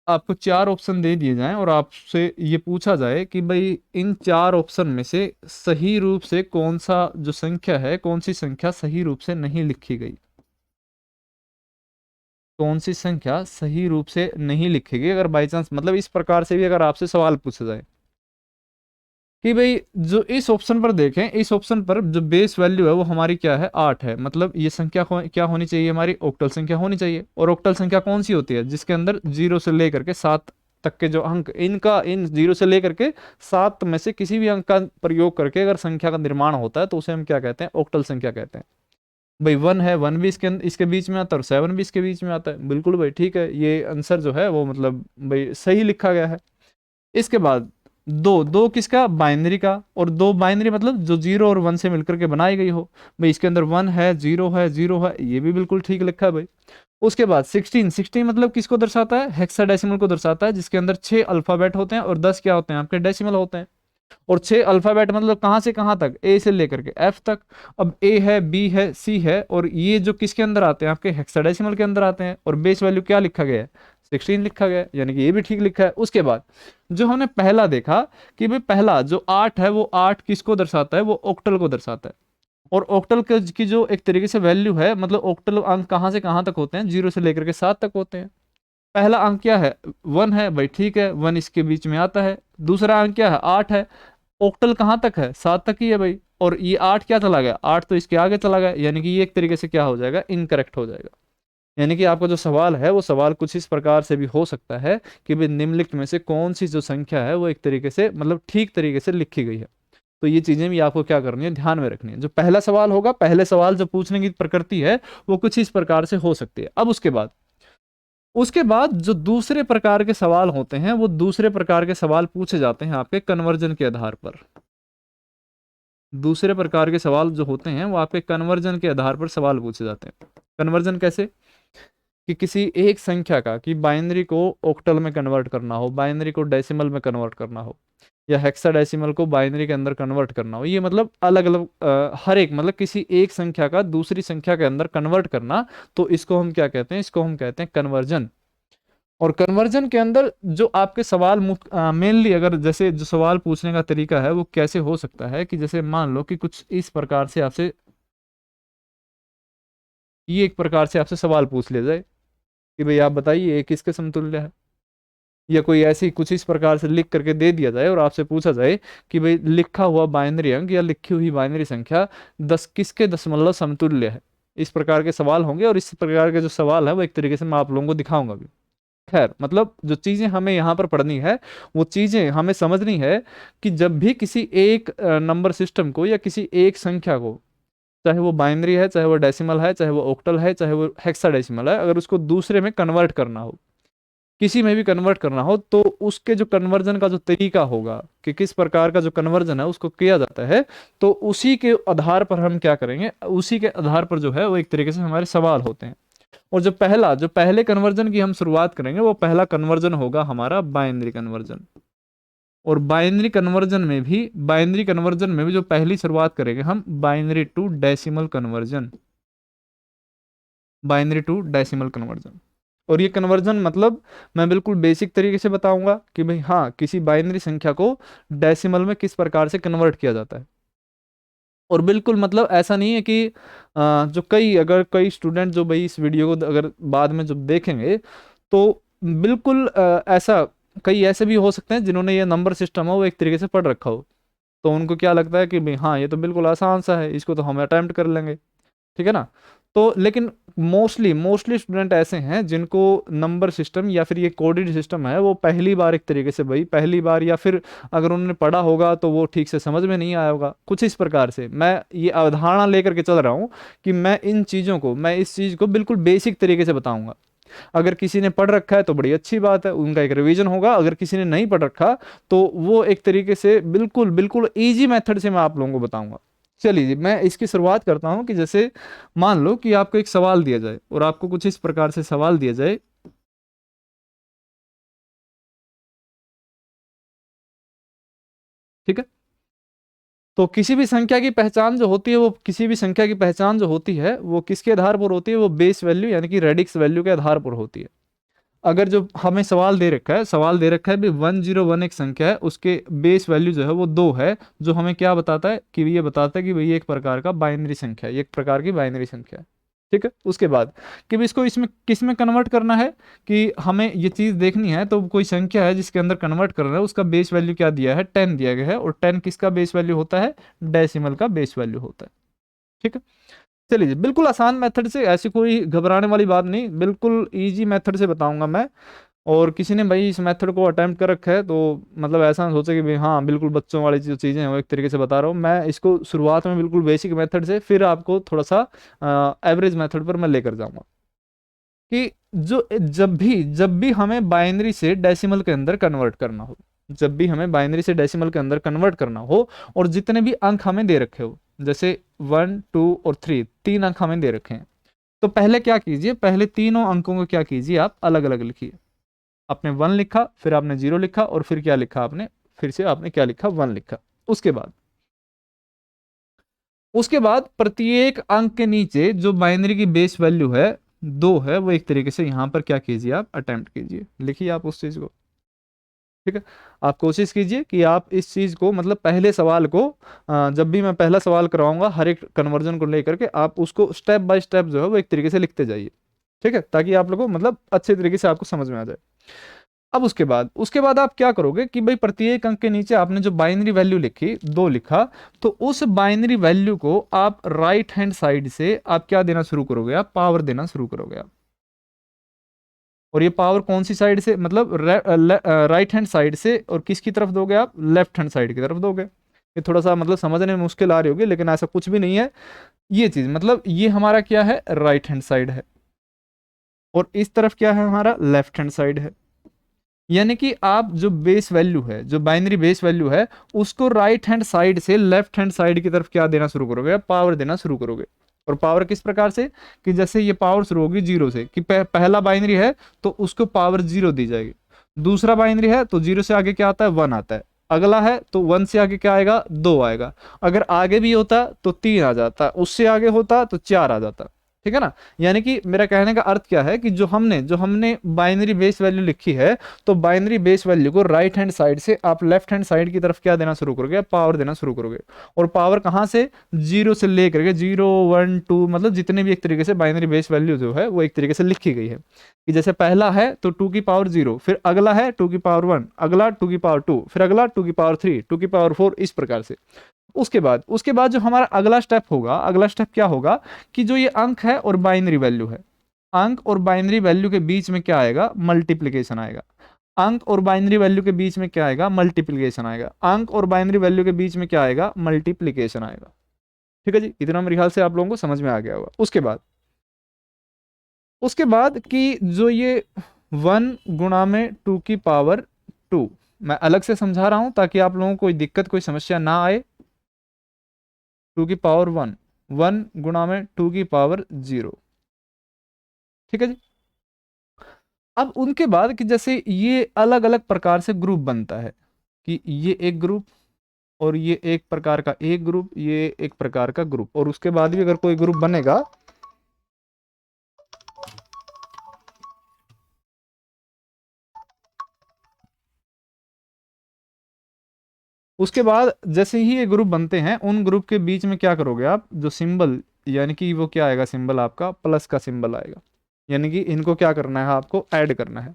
आपको 4 ऑप्शन दे दिए जाएं और आपसे ये पूछा जाए कि भाई इन 4 ऑप्शन में से सही रूप से कौन सा जो संख्या है, कौन सी संख्या सही रूप से नहीं लिखी गई, कौन सी संख्या सही रूप से नहीं लिखी गई। अगर बाई चांस मतलब इस प्रकार से भी अगर आपसे सवाल पूछा जाए कि भाई जो इस ऑप्शन पर देखें, इस ऑप्शन पर जो बेस वैल्यू है वो हमारी क्या है, 8 है, मतलब ये संख्या क्या होनी चाहिए, हमारी ऑक्टल संख्या होनी चाहिए। और ऑक्टल संख्या कौन सी होती है, जिसके अंदर 0 से लेकर के 7 तक के जो अंक, इन 0 से लेकर के 7 में से किसी भी अंक का प्रयोग करके अगर संख्या का निर्माण होता है तो उसे हम क्या कहते हैं, ऑक्टल संख्या कहते हैं। भाई 1 है, 1 भी इसके बीच में आता है, और 7 भी इसके बीच में आता है, बिल्कुल भाई ठीक है, ये आंसर जो है वो मतलब भाई सही लिखा गया है। इसके बाद दो दो किसका, बाइनरी का, और दो बाइनरी मतलब जो 0 और 1 से मिलकर के बनाई गई हो। भाई इसके अंदर 1 है, 0 है, 0 है, ये भी बिल्कुल ठीक लिखा है भाई। उसके बाद 16 मतलब किसको दर्शाता है, हेक्साडेसिमल को दर्शाता है, जिसके अंदर 6 अल्फाबेट होते हैं और 10 क्या होते हैं, आपके डेसिमल होते हैं। और 6 अल्फाबेट मतलब कहाँ से कहाँ तक, ए से लेकर के एफ तक। अब ए है, बी है, सी है, और ये जो किसके अंदर आते हैं, आपके हेक्साडेसिमल के अंदर आते हैं, और बेस वैल्यू क्या लिखा गया है, 16 लिखा गया है, यानी कि ये भी ठीक लिखा है। उसके बाद जो हमने पहला देखा कि भाई पहला जो 8 है, वो 8 किसको दर्शाता है, वो ऑक्टल को दर्शाता है। और ऑक्टल की जो एक तरीके से वैल्यू है, मतलब ऑक्टल अंक कहाँ से कहाँ तक होते हैं, 0 से लेकर के 7 तक होते हैं। पहला अंक क्या है, 1 है, भाई ठीक है, 1 इसके बीच में आता है। दूसरा अंक क्या है, 8 है, ऑक्टल कहाँ तक है, 7 तक ही है भाई, और ये 8 क्या चला गया, 8 तो इसके आगे चला गया, यानी कि ये एक तरीके से क्या हो जाएगा, इनकरेक्ट हो जाएगा। यानी कि आपका जो सवाल है वो सवाल कुछ इस प्रकार से भी हो सकता है कि भाई निम्नलिखित में से कौन सी जो संख्या है वो एक तरीके से मतलब ठीक तरीके से लिखी गई है। तो ये चीजें भी आपको क्या करनी है, ध्यान में रखनी है। जो पहला सवाल होगा, पहले सवाल जो पूछने की प्रकृति है वो कुछ इस प्रकार से हो सकती है। अब उसके बाद जो दूसरे प्रकार के सवाल होते हैं, वो दूसरे प्रकार के सवाल पूछे जाते हैं आपके कन्वर्जन के आधार पर। दूसरे प्रकार के सवाल जो होते हैं वो आपके कन्वर्जन के आधार पर सवाल पूछे जाते हैं। कन्वर्जन कैसे, कि किसी एक संख्या का, कि बाइनरी को ऑक्टल में कन्वर्ट करना हो, बाइनरी को डेसिमल में कन्वर्ट करना हो, या हेक्साडेसिमल को बाइनरी के अंदर कन्वर्ट करना हो, ये मतलब अलग अलग हर एक मतलब किसी एक संख्या का दूसरी संख्या के अंदर कन्वर्ट करना, तो इसको हम क्या कहते हैं, इसको हम कहते हैं कन्वर्जन। और कन्वर्जन के अंदर जो आपके सवाल मेनली, अगर जैसे जो सवाल पूछने का तरीका है वो कैसे हो सकता है कि जैसे मान लो कि कुछ इस प्रकार से आपसे, ये एक प्रकार से आपसे सवाल पूछ लिया जाए कि भाई आप बताइए ये किसके समतुल्य है, या कोई ऐसी कुछ इस प्रकार से लिख करके दे दिया जाए और आपसे पूछा जाए कि भाई लिखा हुआ बाइनरी अंक या लिखी हुई बाइनरी संख्या 10 किसके दशमलव समतुल्य है। इस प्रकार के सवाल होंगे और इस प्रकार के जो सवाल है वो एक तरीके से मैं आप लोगों को दिखाऊंगा भी। खैर, मतलब जो चीजें हमें यहाँ पर पढ़नी है वो चीजें हमें समझनी है कि जब भी किसी एक नंबर सिस्टम को या किसी एक संख्या को, चाहे वो बाइनरी है, चाहे वो डेसिमल है, चाहे वो ऑक्टल है, चाहे वो हेक्साडेसिमल है, अगर उसको दूसरे में कन्वर्ट करना हो, किसी में भी कन्वर्ट करना हो, तो उसके जो कन्वर्जन का जो तरीका होगा कि किस प्रकार का जो कन्वर्जन है उसको किया जाता है, तो उसी के आधार पर हम क्या करेंगे, उसी के आधार पर जो है वो एक तरीके से हमारे सवाल होते हैं। और जो पहले कन्वर्जन की हम शुरुआत करेंगे वो पहला कन्वर्जन होगा हमारा बाइनरी कन्वर्जन। और बाइनरी कन्वर्जन में भी जो पहली शुरुआत करेंगे हम binary to decimal conversion, binary to decimal conversion. और ये कन्वर्जन मतलब मैं बिल्कुल बेसिक तरीके से बताऊंगा कि भाई हाँ, किसी बाइनरी संख्या को डेसिमल में किस प्रकार से कन्वर्ट किया जाता है। और बिल्कुल मतलब ऐसा नहीं है कि जो अगर कई स्टूडेंट जो भाई इस वीडियो को अगर बाद में जब देखेंगे तो बिल्कुल ऐसा कई ऐसे भी हो सकते हैं जिन्होंने ये नंबर सिस्टम है वो एक तरीके से पढ़ रखा हो, तो उनको क्या लगता है कि भाई हाँ ये तो बिल्कुल आसान सा है, इसको तो हम अटेम्प्ट कर लेंगे, ठीक है ना। तो लेकिन मोस्टली मोस्टली स्टूडेंट ऐसे हैं जिनको नंबर सिस्टम या फिर ये कोडेड सिस्टम है वो पहली बार एक तरीके से, भाई पहली बार, या फिर अगर उन्होंने पढ़ा होगा तो वो ठीक से समझ में नहीं आया होगा। कुछ इस प्रकार से मैं ये अवधारणा लेकर के चल रहा हूँ कि मैं इस चीज़ को बिल्कुल बेसिक तरीके से बताऊंगा। अगर किसी ने पढ़ रखा है तो बड़ी अच्छी बात है, उनका एक रिवीजन होगा। अगर किसी ने नहीं पढ़ रखा तो वो एक तरीके से बिल्कुल बिल्कुल ईजी मेथड से मैं आप लोगों को बताऊंगा। चलिए मैं इसकी शुरुआत करता हूं कि जैसे मान लो कि आपको एक सवाल दिया जाए और आपको कुछ इस प्रकार से सवाल दिया जाए, ठीक है। तो किसी भी संख्या की पहचान जो होती है वो किसके आधार पर होती है, वो बेस वैल्यू यानी कि रेडिक्स वैल्यू के आधार पर होती है। अगर जो हमें सवाल दे रखा है भी 101 एक संख्या है, उसके बेस वैल्यू जो है वो 2 है, जो हमें क्या बताता है कि ये बताता है कि भाई ये एक प्रकार का बाइनरी संख्या है, ये एक प्रकार की बाइनरी संख्या है, ठीक है। उसके बाद कि भाई इसको इसमें किस में कन्वर्ट करना है, कि हमें ये चीज़ देखनी है, तो कोई संख्या है जिसके अंदर कन्वर्ट करना है, उसका बेस वैल्यू क्या दिया है, 10 दिया गया है, और 10 किसका बेस वैल्यू होता है, डेसिमल का बेस वैल्यू होता है, ठीक है। चलिए जी, बिल्कुल आसान मेथड से, ऐसी कोई घबराने वाली बात नहीं, बिल्कुल इजी मेथड से बताऊंगा मैं। और किसी ने भाई इस मेथड को अटेम्प्ट कर रखा है तो मतलब ऐसा ना सोचे कि भाई हाँ बिल्कुल बच्चों वाली जो चीज़ें हैं वो एक तरीके से बता रहा हूँ मैं इसको शुरुआत में बिल्कुल बेसिक मेथड से, फिर आपको थोड़ा सा एवरेज मेथड पर मैं लेकर जाऊंगा कि जब भी हमें बाइनरी से डेसिमल के अंदर कन्वर्ट करना हो, जब भी हमें बाइनरी से डेसिमल के अंदर कन्वर्ट करना हो और जितने भी अंक हमें दे रखे हो, जैसे 1 2 और 3, 3 अंक हमें दे रखे हैं, तो पहले क्या कीजिए, पहले तीनों अंकों को क्या कीजिए, आप अलग अलग लिखिए। आपने 1 लिखा, फिर आपने 0 लिखा, और फिर क्या लिखा आपने, फिर से आपने क्या लिखा, 1 लिखा। उसके बाद प्रत्येक अंक के नीचे जो बाइनरी की बेस वैल्यू है 2 है, वो एक तरीके से यहां पर क्या कीजिए, आप अटेम्प्ट कीजिए, लिखिए आप उस चीज को, ठीक है। आप कोशिश कीजिए कि आप इस चीज को मतलब पहले सवाल को जब भी मैं पहला सवाल कराऊंगा हर एक कन्वर्जन को लेकर के, आप उसको स्टेप बाय स्टेप जो है वो एक तरीके से लिखते जाइए, ठीक है, ताकि आप लोगों को मतलब अच्छे तरीके से आपको समझ में आ जाए। अब उसके बाद आप क्या करोगे कि भाई प्रत्येक अंक के नीचे आपने जो बाइनरी वैल्यू लिखी, 2 लिखा, तो उस बाइनरी वैल्यू को आप राइट हैंड साइड से आप क्या देना शुरू करोगे, आप पावर देना शुरू करोगे आप। और ये पावर कौन सी साइड से, मतलब राइट हैंड साइड से, और किसकी तरफ दोगे आप, लेफ्ट हैंड साइड की तरफ दोगे। ये थोड़ा सा मतलब समझने में मुश्किल आ रही होगी, लेकिन ऐसा कुछ भी नहीं है। ये चीज मतलब ये हमारा क्या है, राइट हैंड साइड है, और इस तरफ क्या है, हमारा लेफ्ट हैंड साइड है। यानी कि आप जो बेस वैल्यू है, जो बाइनरी बेस वैल्यू है, उसको राइट हैंड साइड से लेफ्ट हैंड साइड की तरफ क्या देना शुरू करोगे, पावर देना शुरू करोगे। और पावर किस प्रकार से, कि जैसे ये पावर शुरू होगी 0 से, कि पहला बाइनरी है तो उसको पावर 0 दी जाएगी, दूसरा बाइनरी है तो 0 से आगे क्या आता है, 1 आता है, अगला है तो 1 से आगे क्या आएगा, 2 आएगा, अगर आगे भी होता तो 3 आ जाता, उससे आगे होता तो 4 आ जाता, ठीक है ना। यानी कि मेरा कहने का अर्थ क्या है कि जो हमने बाइनरी बेस वैल्यू लिखी है, तो बाइनरी बेस वैल्यू को राइट हैंड साइड से आप लेफ्ट हैंड साइड की तरफ क्या देना शुरू करोगे, पावर देना शुरू करोगे। और पावर कहाँ से, जीरो से लेकर के 0 1 2, मतलब जितने भी एक तरीके से बाइनरी बेस वैल्यू जो है वो एक तरीके से लिखी गई है कि जैसे पहला है तो 2 की पावर 0, फिर अगला है 2 की पावर 1, अगला 2 की पावर 2, फिर अगला 2 की पावर 3, 2 की पावर 4, इस प्रकार से। उसके बाद जो हमारा अगला स्टेप होगा, अगला स्टेप क्या होगा कि जो ये अंक है और बाइनरी वैल्यू है, अंक और बाइनरी वैल्यू के बीच में क्या आएगा, मल्टीप्लीकेशन आएगा। अंक और बाइनरी वैल्यू के बीच में क्या आएगा, मल्टीप्लीकेशन आएगा। अंक और बाइनरी वैल्यू के बीच में क्या आएगा, मल्टीप्लीकेशन आएगा। ठीक है जी, इतना मेरे ख्याल से आप लोगों को समझ में आ गया होगा। उसके बाद कि जो ये 1 गुणा में 2 की पावर 2, मैं अलग से समझा रहा हूं ताकि आप लोगों को कोई दिक्कत, कोई समस्या ना आए। 2 की पावर 1, 1 गुणा में 2 की पावर 0। ठीक है जी। अब उनके बाद कि जैसे ये अलग अलग प्रकार से ग्रुप बनता है कि ये एक ग्रुप, और ये एक प्रकार का एक ग्रुप, ये एक प्रकार का ग्रुप, और उसके बाद भी अगर कोई ग्रुप बनेगा, उसके बाद जैसे ही ये ग्रुप बनते हैं, उन ग्रुप के बीच में क्या करोगे आप, जो सिंबल, यानी कि वो क्या आएगा, सिंबल आपका प्लस का सिंबल आएगा। यानी कि इनको क्या करना है, आपको ऐड करना है।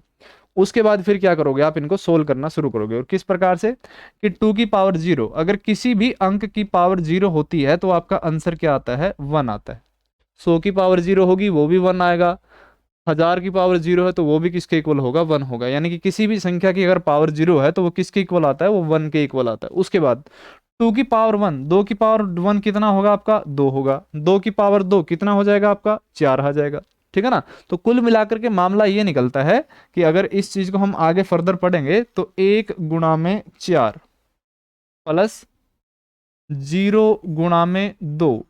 उसके बाद फिर क्या करोगे, आप इनको सोल्व करना शुरू करोगे। और किस प्रकार से कि 2 की पावर 0, अगर किसी भी अंक की पावर 0 होती है तो आपका आंसर क्या आता है, 1 आता है। 100 की पावर 0 होगी, वो भी 1 आएगा। 1000 की पावर 0 है तो वो भी किसके इक्वल होगा, 1 होगा। यानी कि किसी भी संख्या की अगर पावर 0 है तो वो किसके इक्वल आता है, वो 1 के इक्वल आता है। उसके बाद 2 की पावर 1, 2 की पावर 1 कितना होगा आपका, 2 होगा। 2 की पावर 2 कितना हो जाएगा आपका, 4 आ जाएगा। ठीक है ना। तो कुल मिलाकर के मामला ये निकलता है कि अगर इस चीज को हम आगे फर्दर पढ़ेंगे तो 1 गुणा में 4 प्लस 0 गुणा में 2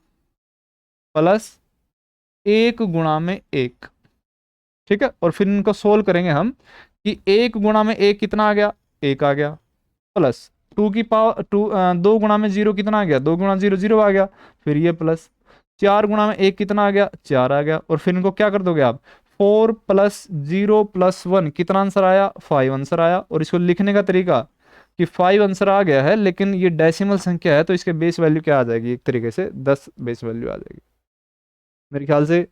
प्लस 1 गुणा में 1। ठीक है। और फिर इनको सोल्व करेंगे हम कि 1 गुणा में 1 कितना आ गया, 1 आ गया। प्लस 2 की पावर 2, 2 गुणा में 0 कितना आ गया, 2 गुणा 0 0 आ गया। फिर ये प्लस 4 गुणा में 1 कितना आ गया, 4 आ गया। और फिर इनको क्या कर दोगे आप, 4 प्लस 0 प्लस 1 कितना आंसर आया, 5 आंसर आया। और इसको लिखने का तरीका कि 5 आंसर आ गया है, लेकिन ये डेसिमल संख्या है तो इसके बेस वैल्यू क्या आ जाएगी, एक तरीके से 10 बेस वैल्यू आ जाएगी। मेरे ख्याल से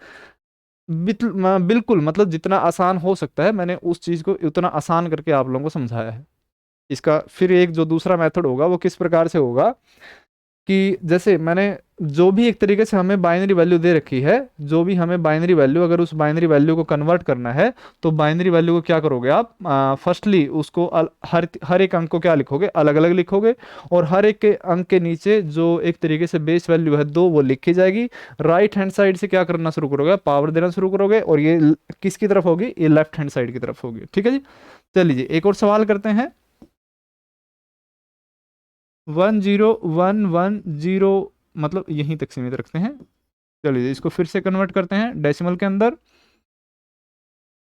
बिल्कुल, मतलब जितना आसान हो सकता है मैंने उस चीज को उतना आसान करके आप लोगों को समझाया है। इसका फिर एक जो दूसरा मेथड होगा वो किस प्रकार से होगा कि जैसे मैंने जो भी एक तरीके से हमें बाइनरी वैल्यू दे रखी है, जो भी हमें बाइनरी वैल्यू, अगर उस बाइनरी वैल्यू को कन्वर्ट करना है तो बाइनरी वैल्यू को क्या करोगे आप, फर्स्टली उसको हर एक अंक को क्या लिखोगे, अलग अलग लिखोगे। और हर एक के अंक के नीचे जो एक तरीके से बेस वैल्यू है 2, वो लिखी जाएगी। राइट हैंड साइड से क्या करना शुरू करोगे, पावर देना शुरू करोगे। और ये किसकी तरफ होगी, ये लेफ्ट हैंड साइड की तरफ होगी। ठीक है जी। चलिए एक और सवाल करते हैं। 10110, मतलब यहीं तक सीमित रखते हैं। चलिए इसको फिर से कन्वर्ट करते हैं डेसिमल के अंदर।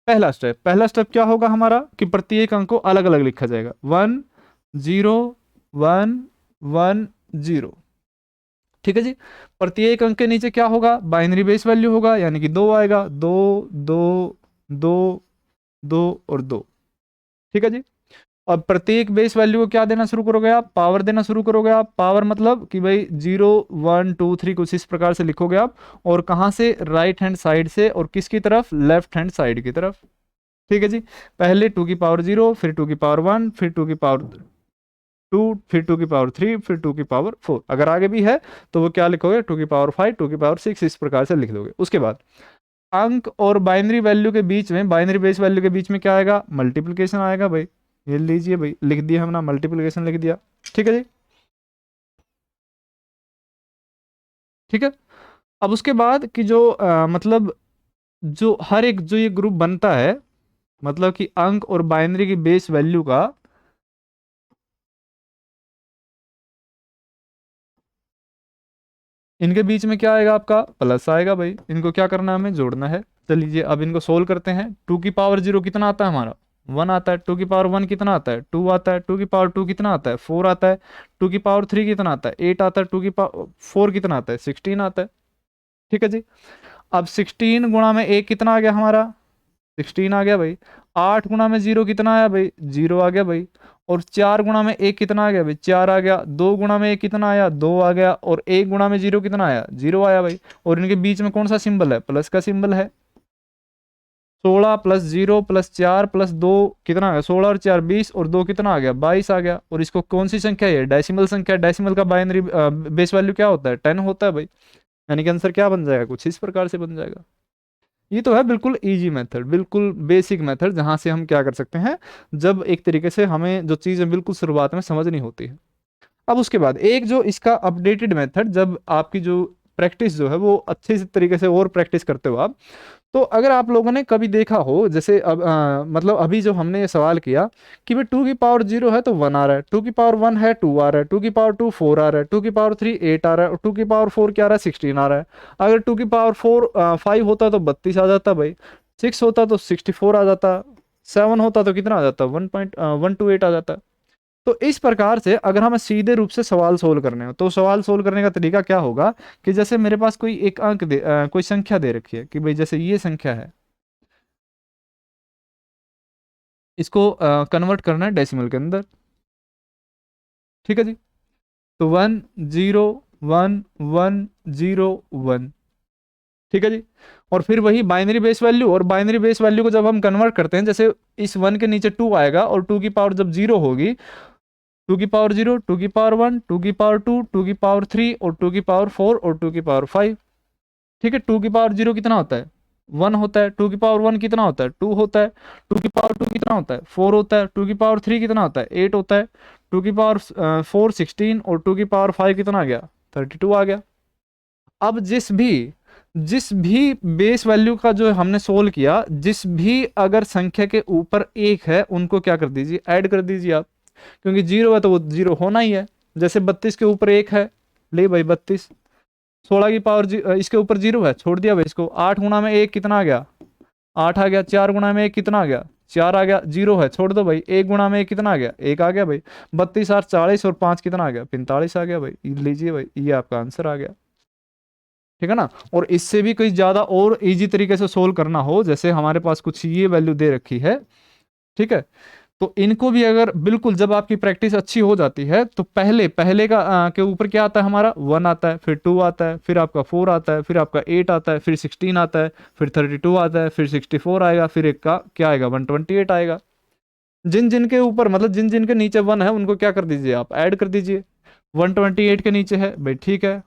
पहला स्टेप क्या होगा हमारा कि प्रत्येक अंक को अलग अलग लिखा जाएगा, 1 0 1 1 0। ठीक है जी। प्रत्येक अंक के नीचे क्या होगा, बाइनरी बेस वैल्यू होगा, यानी कि 2 आएगा, 2 2 2 2 और 2। ठीक है जी। अब प्रत्येक बेस वैल्यू को क्या देना शुरू करोगे आप, पावर देना शुरू करोगे आप। पावर मतलब कि भाई 0 1 2 3 कुछ इस प्रकार से लिखोगे आप। और कहां से, राइट हैंड साइड से, और किसकी तरफ, लेफ्ट हैंड साइड की तरफ। ठीक है जी। पहले 2 की पावर 0, फिर 2 की पावर 1, फिर 2 की पावर 2, फिर 2 की पावर 3, फिर 2 की पावर 4। अगर आगे भी है तो वो क्या लिखोगे, 2 की पावर 5, 2 की पावर 6, इस प्रकार से लिख दोगे। उसके बाद अंक और बाइनरी वैल्यू के बीच में, बाइनरी बेस वैल्यू के बीच में क्या आएगा, मल्टीप्लीकेशन आएगा। भाई ये लीजिए, भाई लिख दिया हमने, मल्टीप्लीकेशन लिख दिया। ठीक है जी। ठीक है। अब उसके बाद कि जो मतलब जो हर एक जो ये ग्रुप बनता है, मतलब कि अंक और बाइनरी की बेस वैल्यू का, इनके बीच में क्या आएगा, आपका प्लस आएगा। भाई इनको क्या करना है, हमें जोड़ना है। चलिए अब इनको सोल्व करते हैं। 2 की पावर 0 कितना आता है हमारा, 1 आता है। 2 की पावर 1 कितना आता है, 2 आता है। 2 की पावर 2 कितना आता है, 4 आता है। 2 की पावर 3 कितना आता है, 8 आता है। 2 की पावर 4 कितना आता है, 16 आता है। ठीक है जी। अब 16 गुणा में 1 कितना आ गया हमारा, 16 आ गया भाई। 8 गुणा में 0 कितना आया भाई, 0 आ गया भाई। और 4 गुणा में 1 कितना आ गया भाई, 4 आ गया। 2 गुणा में 1 कितना आया, 2 आ गया। और 1 गुणा में 0 कितना आया, 0 आया भाई। और इनके बीच में कौन सा सिंबल है, प्लस का सिंबल है। 16 प्लस 0 प्लस 4 प्लस 2 कितना आ गया, 16 और 4 20 और 2 कितना आ गया, 22 आ गया। और इसको कौन सी संख्या है, डेसिमल संख्या। डेसिमल का बाइनरी बेस वैल्यू क्या होता है, 10 होता है भाई। यानी कि आंसर क्या बन जाएगा, कुछ इस प्रकार से बन जाएगा। ये तो है बिल्कुल इजी मेथड, बिल्कुल बेसिक मेथड, जहां से हम क्या कर सकते हैं, जब एक तरीके से हमें जो चीज़ें बिल्कुल शुरुआत में समझ नहीं होती है। अब उसके बाद एक जो इसका अपडेटेड मेथड, जब आपकी जो प्रैक्टिस जो है वो अच्छे से तरीके से और प्रैक्टिस करते हो आप, तो अगर आप लोगों ने कभी देखा हो, जैसे अब मतलब अभी जो हमने ये सवाल किया कि भाई 2 की पावर 0 है तो 1 आ रहा है, 2 की पावर 1 है 2 आ रहा है, 2 की पावर 2 4 आ रहा है, 2 की पावर 3 8 आ रहा है, और 2 की पावर 4 क्या आ रहा है, 16 आ रहा है। अगर 2 की पावर 5 होता तो 32 आ जाता भाई, 6 होता तो 64 आ जाता, 7 होता तो कितना आ जाता, 1.128 आ जाता। तो इस प्रकार से अगर हमें सीधे रूप से सवाल सोल्व करने हो, तो सवाल सोल्व करने का तरीका क्या होगा कि जैसे मेरे पास कोई एक कोई संख्या दे रखी है कि भाई जैसे ये संख्या है, इसको कन्वर्ट करना है डेसिमल के अंदर। ठीक है जी। तो 1 0 1 1 0 1। ठीक है जी। और फिर वही बाइनरी बेस वैल्यू, और बाइनरी बेस वैल्यू को जब हम कन्वर्ट करते हैं, जैसे इस 1 के नीचे 2 आएगा, और 2 की पावर जब 0 होगी, 2 की पावर 0, 2 की पावर 1, 2 की पावर 2, 2 की पावर 3 और 2 की पावर 4 और 2 की पावर 5। ठीक है। 2 की पावर 0 कितना होता है, 1 होता है। 2 की पावर 1 कितना होता है, 2 होता है। 2 की पावर 2 कितना होता है, 4 होता है। 2 की पावर 3 कितना होता है, 8 होता है। 2 की पावर 4 16 और 2 की पावर 5 कितना आ गया, 32 आ गया। अब जिस भी बेस वैल्यू का जो हमने सोल्व किया, जिस भी अगर संख्या के ऊपर 1 है, उनको क्या कर दीजिए, ऐड कर दीजिए आप, क्योंकि 0 है तो वो 0 होना ही है। जैसे 32 के ऊपर 1 है, ले भाई 32। 16 की पावर इसके ऊपर 0 है, छोड़ दिया भाई इसको। 8 गुणा में 1 कितना आ गया, 8 आ गया। 4 गुणा में 1 कितना आ गया, 4 आ गया। 0 है, छोड़ दो भाई। 1 गुणा में 1 कितना आ गया, 1 आ गया भाई। 32 8 40 और 5 कितना आ गया, 45 आ गया भाई। लीजिए भाई, ये आपका आंसर आ गया। ठीक है ना। और इससे भी कोई ज्यादा और इजी तरीके से सोल्व करना हो, जैसे हमारे पास कुछ ये वैल्यू दे रखी है, ठीक है, तो इनको भी अगर बिल्कुल जब आपकी प्रैक्टिस अच्छी हो जाती है, तो पहले पहले का के ऊपर क्या आता है हमारा, 1 आता है, फिर 2 आता है, फिर आपका 4 आता है, फिर आपका 8 आता है, फिर 16 आता है, फिर 32 आता है, फिर 64 आएगा, फिर एक का क्या आएगा, 128 आएगा। जिन जिन के ऊपर मतलब जिन जिन के नीचे 1 है, उनको क्या कर दीजिए, आप ऐड कर दीजिए। 128 के नीचे है भाई, ठीक है,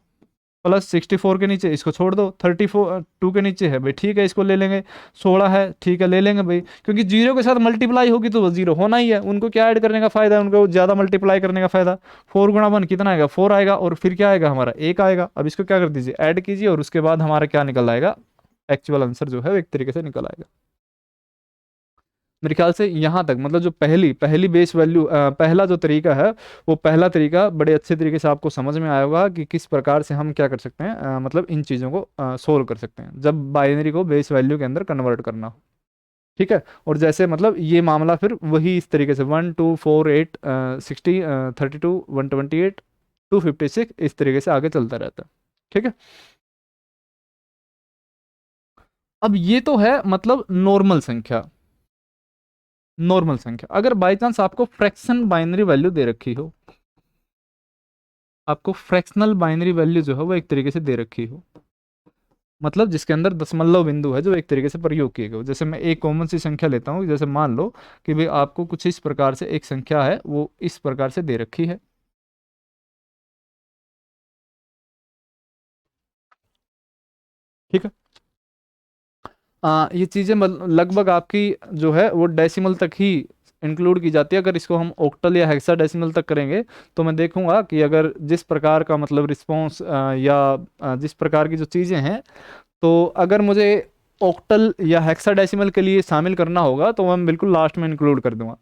प्लस 64 के नीचे इसको छोड़ दो, 32 के नीचे है भाई, ठीक है, इसको ले लेंगे। 16 है, ठीक है, ले लेंगे भाई, क्योंकि जीरो के साथ मल्टीप्लाई होगी तो वो जीरो होना ही है। उनको क्या ऐड करने का फायदा है, उनको ज्यादा मल्टीप्लाई करने का फायदा। 4 गुणा 1 कितना आएगा, 4 आएगा, और फिर क्या आएगा हमारा, 1 आएगा। अब इसको क्या कर दीजिए, ऐड कीजिए, और उसके बाद हमारा क्या निकल आएगा, एक्चुअल आंसर जो है वो एक तरीके से निकल आएगा। मेरे ख्याल से यहाँ तक मतलब जो पहली पहली बेस वैल्यू पहला जो तरीका है, वो पहला तरीका बड़े अच्छे तरीके से आपको समझ में आया होगा कि किस प्रकार से हम क्या कर सकते हैं, मतलब इन चीज़ों को सोल्व कर सकते हैं जब बाइनरी को बेस वैल्यू के अंदर कन्वर्ट करना हो। ठीक है। और जैसे मतलब ये मामला फिर वही इस तरीके से 1 2 4 8 60 32 128 256 इस तरीके से आगे चलता रहता है। ठीक है। अब ये तो है मतलब नॉर्मल संख्या। नॉर्मल संख्या अगर बाई चांस आपको फ्रैक्शन बाइनरी वैल्यू दे रखी हो, आपको फ्रैक्शनल बाइनरी वैल्यू जो है वो एक तरीके से दे रखी हो, मतलब जिसके अंदर दशमलव बिंदु है जो एक तरीके से प्रयोग किए गए, जैसे मैं एक कॉमन सी संख्या लेता हूँ, जैसे मान लो कि भाई आपको कुछ इस प्रकार से एक संख्या है, वो इस प्रकार से दे रखी है। ठीक है। ये चीज़ें लगभग आपकी जो है वो डेसिमल तक ही इंक्लूड की जाती है। अगर इसको हम ऑक्टल या हेक्साडेसिमल तक करेंगे, तो मैं देखूंगा कि अगर जिस प्रकार का मतलब रिस्पॉन्स या जिस प्रकार की जो चीज़ें हैं, तो अगर मुझे ऑक्टल या हेक्साडेसिमल के लिए शामिल करना होगा तो मैं बिल्कुल लास्ट में इंक्लूड कर दूंगा।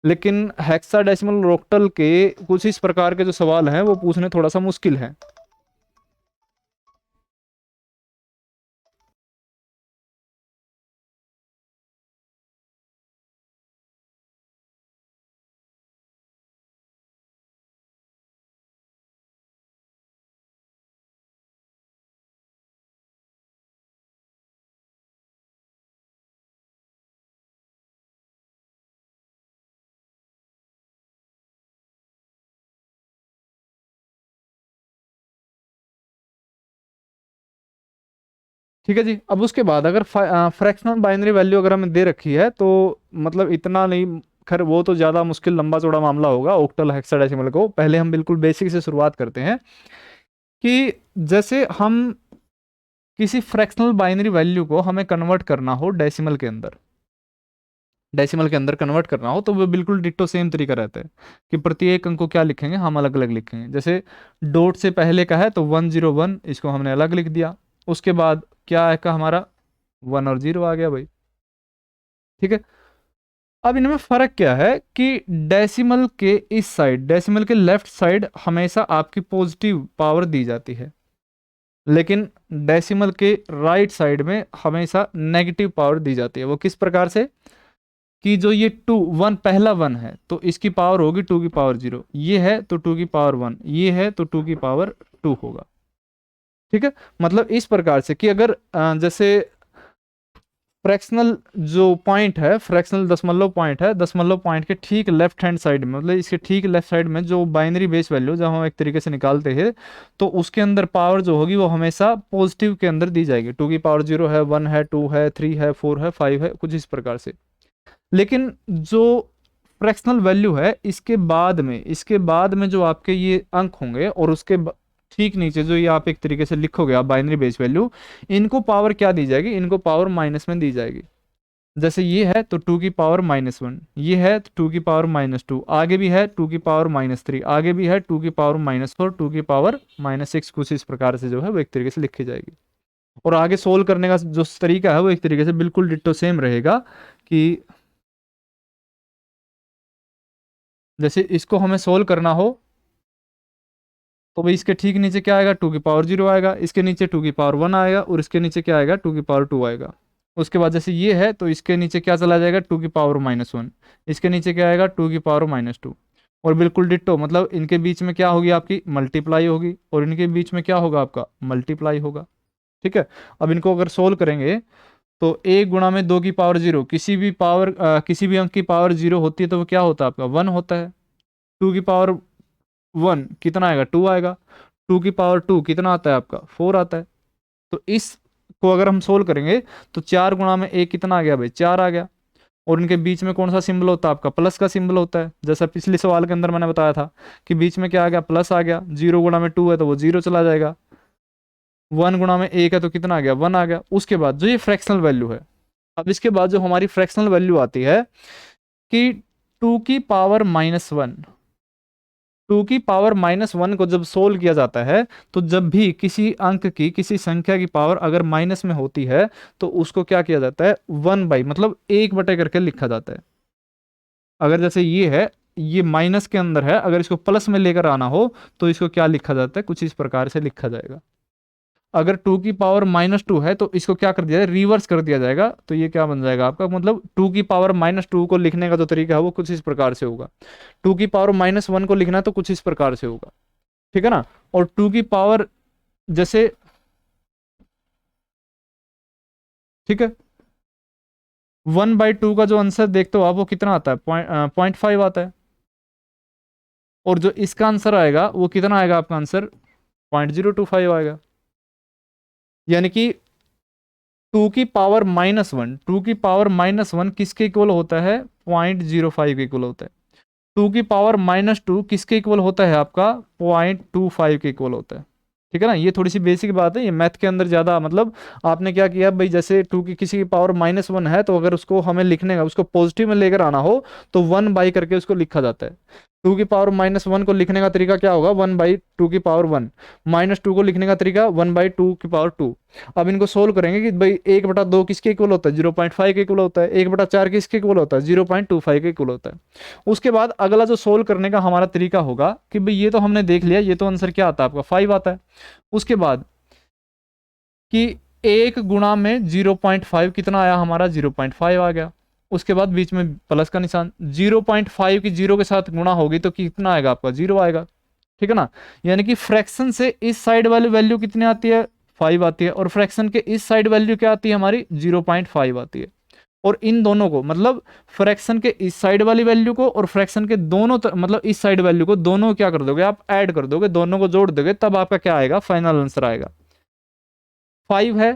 लेकिन हेक्साडेसिमल और ऑक्टल के कुछ इस प्रकार के जो सवाल हैं वो पूछने थोड़ा सा मुश्किल है। ठीक है जी। अब उसके बाद अगर फ्रैक्शनल बाइनरी वैल्यू अगर हमें दे रखी है तो मतलब इतना नहीं, खैर वो तो ज़्यादा मुश्किल लंबा चौड़ा मामला होगा ऑक्टल हेक्साडेसिमल को। पहले हम बिल्कुल बेसिक से शुरुआत करते हैं कि जैसे हम किसी फ्रैक्शनल बाइनरी वैल्यू को हमें कन्वर्ट करना हो डेसिमल के अंदर, डेसिमल के अंदर कन्वर्ट करना हो तो वो बिल्कुल डिट्टो सेम तरीका रहता है कि प्रत्येक अंक को क्या लिखेंगे, हम अलग अलग लिखेंगे। जैसे डॉट से पहले का है तो 101, इसको हमने अलग लिख दिया। उसके बाद क्या है का हमारा 1 और 0 आ गया भाई। ठीक है। अब इनमें फर्क क्या है कि डेसिमल के इस साइड, डेसिमल के लेफ्ट साइड हमेशा आपकी पॉजिटिव पावर दी जाती है, लेकिन डेसिमल के राइट साइड में हमेशा नेगेटिव पावर दी जाती है। वो किस प्रकार से कि जो ये 1 पहला 1 है तो इसकी पावर होगी 2 की पावर 0, ये है तो 2 की पावर 1, ये है तो 2 की पावर 2 होगा। ठीक है। मतलब इस प्रकार से कि अगर जैसे फ्रैक्शनल जो पॉइंट है, फ्रैक्शनल दशमलव पॉइंट है, दशमलव पॉइंट के ठीक लेफ्ट हैंड साइड में, मतलब इसके ठीक लेफ्ट साइड में जो बाइनरी बेस वैल्यू जब हम एक तरीके से निकालते हैं तो उसके अंदर पावर जो होगी वो हमेशा पॉजिटिव के अंदर दी जाएगी। 2 की पावर 0 है, 1 है, 2 है, 3 है, 4 है, 5 है, कुछ इस प्रकार से। लेकिन जो फ्रैक्शनल वैल्यू है इसके बाद में जो आपके ये अंक होंगे और उसके ठीक नीचे जो ये आप एक तरीके से लिखोगे आप बाइनरी बेस वैल्यू, इनको पावर क्या दी जाएगी, इनको पावर माइनस में दी जाएगी। जैसे ये है तो 2 की पावर -1, ये है तो 2 की पावर -2, आगे भी है 2 की पावर -3, आगे भी है 2 की पावर -4, 2 की पावर -6, कुछ इस प्रकार से जो है वो एक तरीके से लिखी जाएगी। और आगे सोल्व करने का जो तरीका है वो एक तरीके से बिल्कुल डिट्टो सेम रहेगा कि जैसे इसको हमें सोल्व करना हो तो भाई इसके ठीक नीचे क्या आएगा, 2 की पावर 0 आएगा, इसके नीचे 2 की पावर 1 आएगा और इसके नीचे क्या आएगा, 2 की पावर 2 आएगा। उसके बाद जैसे ये है तो इसके नीचे क्या चला जाएगा, 2 की पावर -1, इसके नीचे क्या आएगा, 2 की पावर -2। और बिल्कुल डिट्टो, मतलब इनके बीच में क्या होगी आपकी मल्टीप्लाई होगी और इनके बीच में क्या होगा आपका मल्टीप्लाई होगा। ठीक है। अब इनको अगर सोल्व करेंगे तो 1 गुणा में 2 की पावर 0, किसी भी अंक की पावर 0 होती है तो वो क्या होता है आपका 1 होता है। 2 की पावर 1 कितना आएगा, 2 आएगा। 2 की पावर 2 कितना आता है आपका 4 आता है। तो इस को अगर हम सोल्व करेंगे तो 4 गुणा में 1 कितना आ गया भाई, 4 आ गया। और इनके बीच में कौन सा सिंबल होता है आपका, प्लस का सिंबल होता है। जैसा पिछले सवाल के अंदर मैंने बताया था कि बीच में क्या आ गया, प्लस आ गया। 0 गुणा में 2 है तो वो 0 चला जाएगा। 1 गुणा में 1 है तो कितना आ गया, 1 आ गया। उसके बाद जो ये फ्रैक्शनल वैल्यू है, अब इसके बाद जो हमारी फ्रैक्शनल वैल्यू आती है कि 2 की पावर -1, 2 की पावर -1 को जब सोल्व किया जाता है तो जब भी किसी अंक की, किसी संख्या की पावर अगर माइनस में होती है तो उसको क्या किया जाता है, 1/, मतलब 1 बटे करके लिखा जाता है। अगर जैसे ये है, ये माइनस के अंदर है, अगर इसको प्लस में लेकर आना हो तो इसको क्या लिखा जाता है, कुछ इस प्रकार से लिखा जाएगा। अगर 2 की पावर -2 है तो इसको क्या कर दिया जाए, रिवर्स कर दिया जाएगा। तो ये क्या बन जाएगा आपका, मतलब 2 की पावर -2 को लिखने का जो तरीका है वो कुछ इस प्रकार से होगा। 2 की पावर -1 को लिखना है तो कुछ इस प्रकार से होगा। ठीक है ना। और 2 की पावर जैसे, ठीक है, 1/2 का जो आंसर देखते हो आप वो कितना आता है, 0.5 आता है। और जो इसका आंसर आएगा वो कितना आएगा आपका आंसर, 0.025 आएगा। यानी कि 2 की पावर -1, 2 की पावर -1 किसके इक्वल होता है, 0.05 के इक्वल होता है। 2 की पावर -2 किसके इक्वल होता है आपका, 0.25 के इक्वल होता है। ठीक है ना। ये थोड़ी सी बेसिक बात है, ये मैथ के अंदर ज़्यादा, मतलब आपने क्या किया भाई, जैसे 2 की किसी की पावर -1 है तो अगर उसको हमें लिखने का, उसको पॉजिटिव में लेकर आना हो तो 1/, करके उसको लिखा जाता है। 2 की पावर -1 को लिखने का तरीका क्या होगा, 1/2 की पावर 1, -2 को लिखने का तरीका 1/2 की पावर 2। अब इनको सोल्व करेंगे कि भाई 1/2 किसके इक्वल होता है, 0.5 के इक्वल होता है। 1/4 किसके इक्वल होता है, 0.25 के इक्वल होता है। उसके बाद अगला जो सोल्व करने का हमारा तरीका होगा कि भाई ये तो हमने देख लिया, ये तो आंसर क्या आता है आपका 5 आता है। उसके बाद कि 1 गुणा में 0.5 कितना आया हमारा, 0.5 आ गया। उसके बाद बीच में प्लस का निशान, 0.5 की 0 के साथ गुणा होगी तो कितना आएगा आपका, 0 आएगा। ठीक है ना। यानी कि फ्रैक्शन से इस साइड वाली वैल्यू कितनी आती है, 5 आती है, और फ्रैक्शन के इस साइड वैल्यू क्या आती है हमारी, 0.5 आती है। और इन दोनों को, मतलब फ्रैक्शन के इस साइड वाली वैल्यू को और फ्रैक्शन के दोनों मतलब इस साइड वैल्यू को, दोनों क्या कर दोगे आप, ऐड कर दोगे, दोनों को जोड़ दोगे, तब आपका क्या आएगा, फाइनल आंसर आएगा। 5 है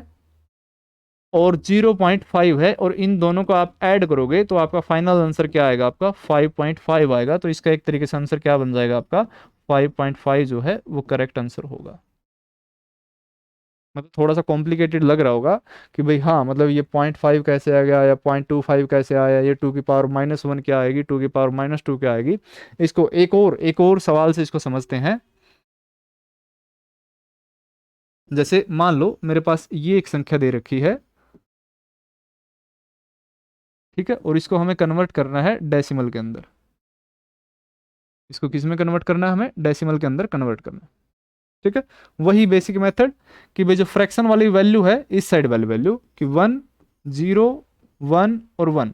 और 0.5 है, और इन दोनों को आप ऐड करोगे तो आपका फाइनल आंसर क्या आएगा, आपका 5.5 आएगा। तो इसका एक तरीके से आंसर क्या बन जाएगा, आपका 5.5 जो है वो करेक्ट आंसर होगा। मतलब थोड़ा सा कॉम्प्लिकेटेड लग रहा होगा कि भाई हाँ, मतलब ये 0.5 कैसे आ गया, या 0.25 कैसे आया, ये 2 की पावर -1 क्या आएगी, 2 की पावर -2 क्या आएगी। इसको एक और सवाल से इसको समझते हैं। जैसे मान लो मेरे पास ये एक संख्या दे रखी है, ठीक है, और इसको हमें कन्वर्ट करना है डेसिमल के अंदर। इसको किस में कन्वर्ट करना है, हमें डेसिमल के अंदर कन्वर्ट करना है, ठीक है। वही बेसिक मेथड कि भाई जो फ्रैक्शन वाली वैल्यू है, इस साइड वाली वैल्यू कि 1 0 1 और 1,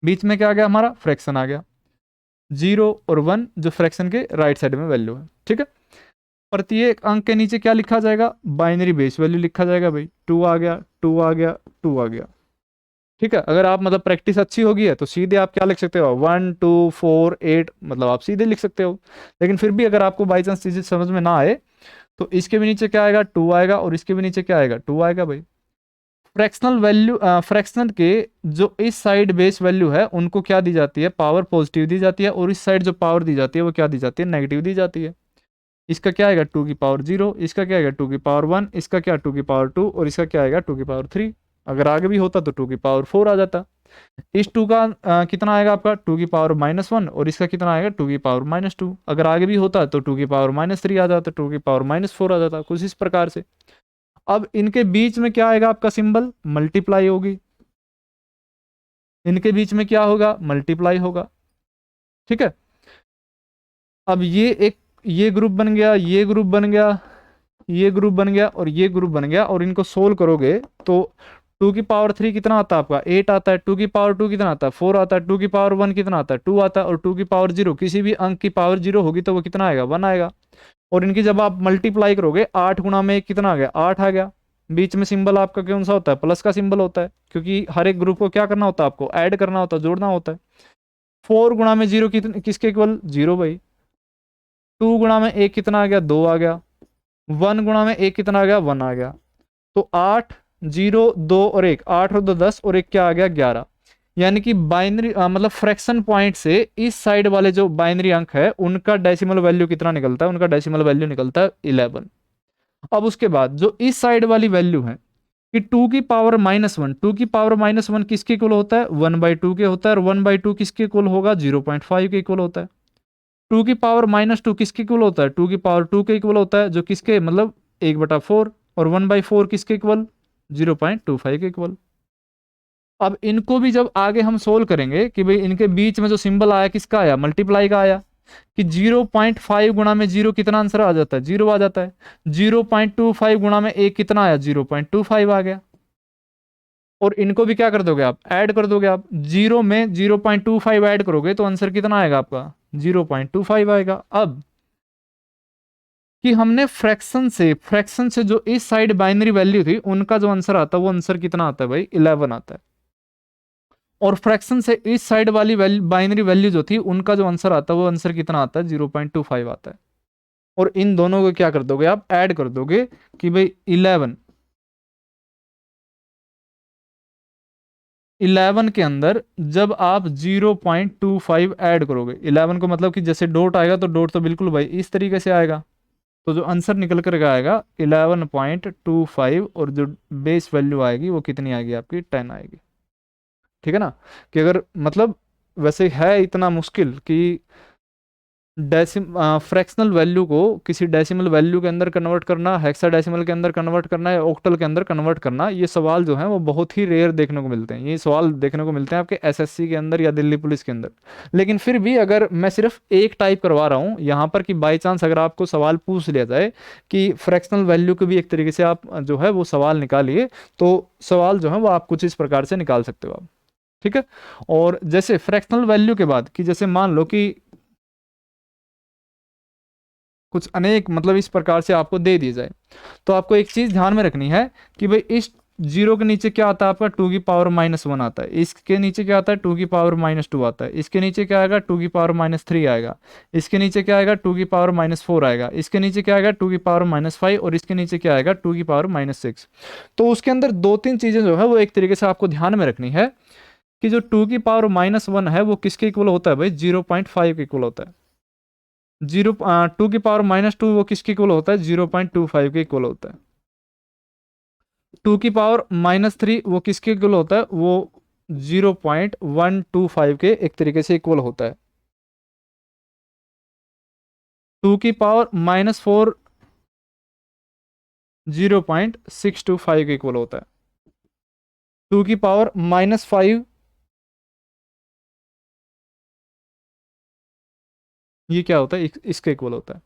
बीच में क्या आ गया, हमारा फ्रैक्शन आ गया। 0 और 1 जो फ्रैक्शन के राइट साइड में वैल्यू है, ठीक है। प्रत्येक अंक के नीचे क्या लिखा जाएगा, बाइनरी बेस वैल्यू लिखा जाएगा। भाई 2 आ गया, 2 आ गया, 2 आ गया, ठीक है। अगर आप मतलब प्रैक्टिस अच्छी होगी है तो सीधे आप क्या लिख सकते हो, 1 2 4 8, मतलब आप सीधे लिख सकते हो। लेकिन फिर भी अगर आपको बाई चांस चीजें समझ में ना आए तो इसके भी नीचे क्या आएगा, 2 आएगा, और इसके भी नीचे क्या आएगा, 2 आएगा। भाई फ्रैक्शनल वैल्यू, फ्रैक्शन के जो इस साइड बेस वैल्यू है उनको क्या दी जाती है, पावर पॉजिटिव दी जाती है, और इस साइड जो पावर दी जाती है वो क्या दी जाती है, नेगेटिव दी जाती है। इसका क्या आएगा, 2 की पावर 0, इसका क्या आएगा, 2 की पावर 1, इसका क्या 2 की पावर 2, और इसका क्या आएगा, 2 की पावर 3। अगर आगे भी होता तो 2 की पावर 4 आ जाता। इस 2 का कितना आएगा आपका, 2 की पावर -1, और इसका कितना आएगा, 2 की पावर -2। अगर आगे भी होता तो 2 की पावर -3 आ जाता, 2 की पावर -4 आ जाता, कुछ इस प्रकार से। अब इनके बीच में क्या आएगा, आपका सिंबल मल्टीप्लाई होगी। इनके बीच में क्या होगा, मल्टीप्लाई होगा, ठीक है। अब ये ग्रुप बन गया, ये ग्रुप बन गया, ये ग्रुप बन गया, और ये ग्रुप बन गया, और इनको सोल्व करोगे तो 2 की पावर 3 कितना आता है आपका, 8 आता है। 2 की पावर 2 कितना आता है, 4 आता है। 2 की पावर 1 कितना आता है, 2 आता है। और 2 की पावर 0, किसी भी अंक की पावर 0 होगी तो वो कितना आएगा, 1 आएगा। और इनकी जब आप मल्टीप्लाई करोगे, 8 गुणा में 1 कितना आ गया, 8 आ गया। बीच में सिंबल आपका कौन सा होता है, प्लस का सिंबल होता है, क्योंकि हर एक ग्रुप को क्या करना होता है, आपको ऐड करना होता है, जोड़ना होता है। 4 गुणा में 0 किसके इक्वल, 0। भाई 2 गुणा में 1 कितना आ गया, 2 आ गया। 1 गुणा में 1 कितना आ गया, 1 आ गया। तो 8 0 2 और 1, 8 और 2 10, और 1 क्या आ गया, 11। यानी कि बाइनरी मतलब फ्रैक्शन पॉइंट से इस साइड वाले जो बाइनरी अंक है उनका डेसिमल वैल्यू कितना निकलता है, उनका डेसिमल वैल्यू निकलता है 11। अब उसके बाद जो इस साइड वाली वैल्यू है कि 2 की पावर -1, 2 की पावर -1 किसके इक्वल होता है, 1/2 के होता है। और 1/2 किसके इक्वल होगा, 0.5 के इक्वल होता है। 2 की पावर -2 किसके इक्वल होता है, 2 की पावर 2 के इक्वल होता है, जो किसके मतलब 1/4। और 1/4 किसके इक्वल, 0.25 के इक्वल। अब इनको भी जब आगे हम सोल्व करेंगे कि भाई इनके बीच में जो सिंबल आया किसका आया, मल्टीप्लाई का आया, कि 0.5 गुणा में 0 कितना आंसर आ जाता है, 0 आ जाता है। 0.25 गुणा में 1 कितना आया, 0.25 आ गया। और इनको भी क्या कर दोगे आप, ऐड कर दोगे आप। 0 में 0.25 ऐड करोगे तो आंसर कितना आएगा आपका, 0.25 आएगा। अब कि हमने फ्रैक्शन से जो इस साइड बाइनरी वैल्यू थी उनका जो आंसर आता है वो आंसर कितना आता है भाई, 11 आता है। और फ्रैक्शन से इस साइड वाली बाइनरी वैल्यू जो थी उनका जो आंसर आता है वो आंसर कितना आता है, 0.25 आता है। और इन दोनों को क्या कर दोगे आप, ऐड कर दोगे कि भाई 11 के अंदर जब आप 0.25 ऐड करोगे, 11 को मतलब कि जैसे डॉट आएगा तो डॉट तो बिल्कुल भाई इस तरीके से आएगा। तो जो आंसर निकल कर आएगा 11.25, और जो बेस वैल्यू आएगी वो कितनी आएगी आपकी, 10 आएगी। ठीक है ना। कि अगर मतलब वैसे है इतना मुश्किल कि फ्रैक्शनल वैल्यू को किसी डेसिमल वैल्यू के अंदर कन्वर्ट करना, हेक्साडेसिमल के अंदर कन्वर्ट करना, या ऑक्टल के अंदर कन्वर्ट करना, ये सवाल जो है वो बहुत ही रेयर देखने को मिलते हैं। ये सवाल देखने को मिलते हैं आपके एसएससी के अंदर या दिल्ली पुलिस के अंदर। लेकिन फिर भी अगर मैं सिर्फ एक टाइप करवा रहा हूँ यहाँ पर कि बाई चांस अगर आपको सवाल पूछ लिया जाए कि फ्रैक्शनल वैल्यू को भी एक तरीके से आप जो है वो सवाल निकालिए, तो सवाल जो है वो आप कुछ इस प्रकार से निकाल सकते हो आप। ठीक है। और जैसे फ्रैक्शनल वैल्यू के बाद कि जैसे मान लो कि कुछ अनेक मतलब इस प्रकार से आपको दे दिए जाए, तो आपको एक चीज ध्यान में रखनी है कि भाई इस जीरो के नीचे क्या आता है आपका, टू की पावर माइनस वन आता है, इसके नीचे क्या आता है, टू की पावर माइनस टू आता है, इसके नीचे क्या आएगा, टू की पावर माइनस थ्री आएगा, इसके नीचे क्या आएगा, टू की पावर माइनस फोर आएगा, इसके नीचे क्या आएगा, टू की पावर माइनस फाइव, और इसके नीचे क्या आएगा, टू की पावर माइनस सिक्स। तो उसके अंदर दो तीन चीजें जो है वो एक तरीके से आपको ध्यान में रखनी है कि जो टू की पावर माइनस वन है वो किसके इक्वल होता है भाई, 0.5 के इक्वल होता है। जीरो टू की पावर माइनस टू वो किसके इक्वल होता है, 0.25 के इक्वल होता है। टू की पावर माइनस थ्री वो किसके इक्वल होता है, वो 0.125 के एक तरीके से इक्वल होता है। टू की पावर माइनस फोर 0.625 के इक्वल होता है। टू की पावर माइनस फाइव ये क्या होता है, इसके इक्वल होता है।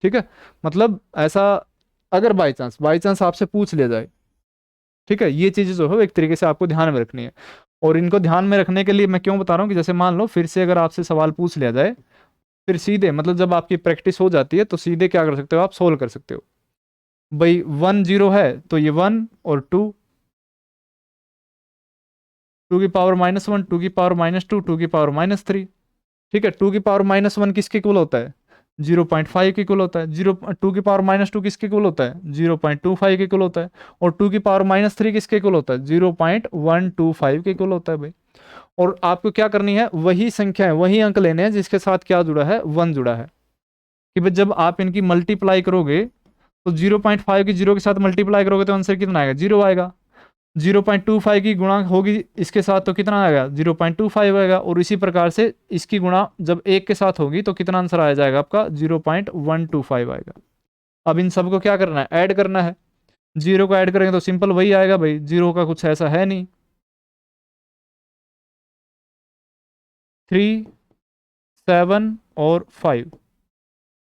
ठीक है, मतलब ऐसा अगर बाई चांस आपसे पूछ लिया जाए, ठीक है, ये चीजें जो है एक तरीके से आपको ध्यान में रखनी है। और इनको ध्यान में रखने के लिए मैं क्यों बता रहा हूँ कि जैसे मान लो फिर से अगर आपसे सवाल पूछ लिया जाए, फिर सीधे मतलब जब आपकी प्रैक्टिस हो जाती है तो सीधे क्या कर सकते हो, आप सोल्व कर सकते हो। भाई वन जीरो है तो ये वन और टू, टू की पावर माइनस वन, टू की पावर माइनस टू, टू की पावर माइनस थ्री। ठीक है, टू की पावर माइनस वन किसके इक्वल होता है, 0.5 के इक्वल होता है। जीरो टू की पावर माइनस टू किसके इक्वल होता है, 0.25 के इक्वल होता है। और टू की पावर माइनस थ्री किसके इक्वल होता है, 0.125 के इक्वल होता है भाई। और आपको क्या करनी है, वही संख्या है, वही अंक लेने हैं जिसके साथ क्या जुड़ा है, वन जुड़ा है। कि भाई जब आप इनकी मल्टीप्लाई करोगे तो 0.5 की जीरो के साथ मल्टीप्लाई करोगे तो आंसर कितना आएगा, जीरो आएगा। 0.25 की गुणा होगी इसके साथ तो कितना आएगा, 0.25 आएगा। और इसी प्रकार से इसकी गुणा जब एक के साथ होगी तो कितना आंसर आ जाएगा आपका, 0.125 आएगा। अब इन सबको क्या करना है, ऐड करना है। जीरो को ऐड करेंगे तो सिंपल वही आएगा भाई, जीरो का कुछ ऐसा है नहीं। 3, 7 और 5,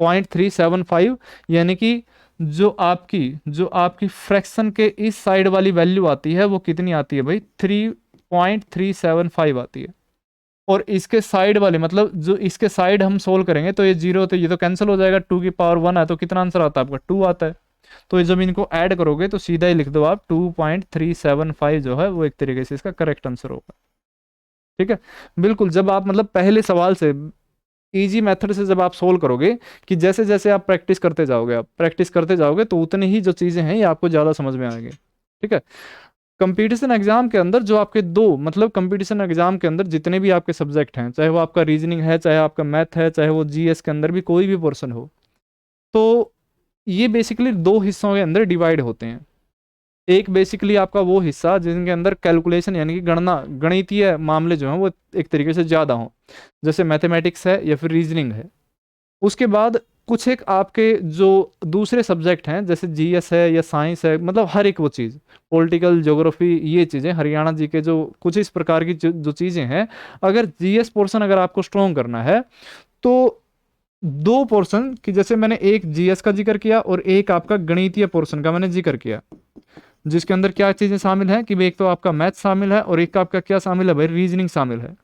0.375, यानी कि जो आपकी फ्रैक्शन के इस साइड वाली वैल्यू आती है वो कितनी आती है भाई, 3.375 आती है। और इसके साइड वाले मतलब जो इसके साइड हम सोल्व करेंगे तो ये जीरो, तो ये तो कैंसिल हो जाएगा, टू की पावर वन है तो कितना आंसर आता है आपका, टू आता है। तो ये जब इनको ऐड करोगे तो सीधा ही लिख दो आप, 2.375 जो है वो एक तरीके से इसका करेक्ट आंसर होगा। ठीक है, बिल्कुल। जब आप मतलब पहले सवाल से इजी मेथड से जब आप सोल्व करोगे, कि जैसे जैसे आप प्रैक्टिस करते जाओगे, आप प्रैक्टिस करते जाओगे तो उतनी ही जो चीज़ें हैं ये आपको ज़्यादा समझ में आएंगे। ठीक है, कंपटीशन एग्जाम के अंदर जो आपके दो मतलब कंपटीशन एग्जाम के अंदर जितने भी आपके सब्जेक्ट हैं, चाहे वो आपका रीजनिंग है, चाहे आपका मैथ है, चाहे वो जीएस के अंदर भी कोई भी पोर्शन हो, तो ये बेसिकली दो हिस्सों के अंदर डिवाइड होते हैं। एक बेसिकली आपका वो हिस्सा जिनके अंदर कैलकुलेशन यानी कि गणना गणितीय मामले जो हैं वो एक तरीके से ज़्यादा हों, जैसे मैथमेटिक्स है या फिर रीजनिंग है। उसके बाद कुछ एक आपके जो दूसरे सब्जेक्ट हैं जैसे जीएस है या साइंस है, मतलब हर एक वो चीज़, पॉलिटिकल ज्योग्राफी, ये चीज़ें, हरियाणा जी के जो कुछ इस प्रकार की जो चीज़ें हैं, अगर जीएस पोर्शन अगर आपको स्ट्रॉन्ग करना है तो दो पोर्शन की, जैसे मैंने एक जीएस का जिक्र किया और एक आपका गणितीय पोर्शन का मैंने जिक्र किया, जिसके अंदर क्या चीजें शामिल हैं कि भाई एक तो आपका मैथ शामिल है और एक का आपका क्या शामिल है भाई, रीजनिंग शामिल है।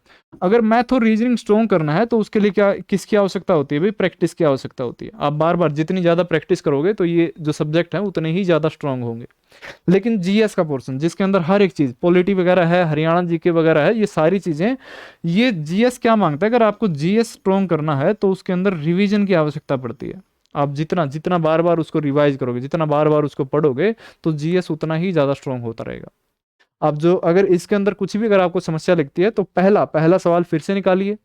अगर मैथ और रीजनिंग स्ट्रॉन्ग करना है तो उसके लिए क्या किसकी आवश्यकता होती है भाई, प्रैक्टिस की आवश्यकता होती है। आप बार बार जितनी ज़्यादा प्रैक्टिस करोगे तो ये जो सब्जेक्ट हैं उतने ही ज़्यादा स्ट्रॉन्ग होंगे। लेकिन जीएस का पोर्शन जिसके अंदर हर एक चीज़, पॉलिटी वगैरह है, हरियाणा जीके वगैरह है, ये सारी चीज़ें, ये जीएस क्या मांगता है, अगर आपको जीएस स्ट्रॉन्ग करना है तो उसके अंदर रिविजन की आवश्यकता पड़ती है। आप जितना जितना बार बार उसको रिवाइज करोगे, जितना बार बार उसको पढ़ोगे, तो जीएस उतना ही ज़्यादा स्ट्रॉन्ग होता रहेगा। अब जो अगर इसके अंदर कुछ भी अगर आपको समस्या लगती है तो पहला पहला सवाल फिर से निकालिए,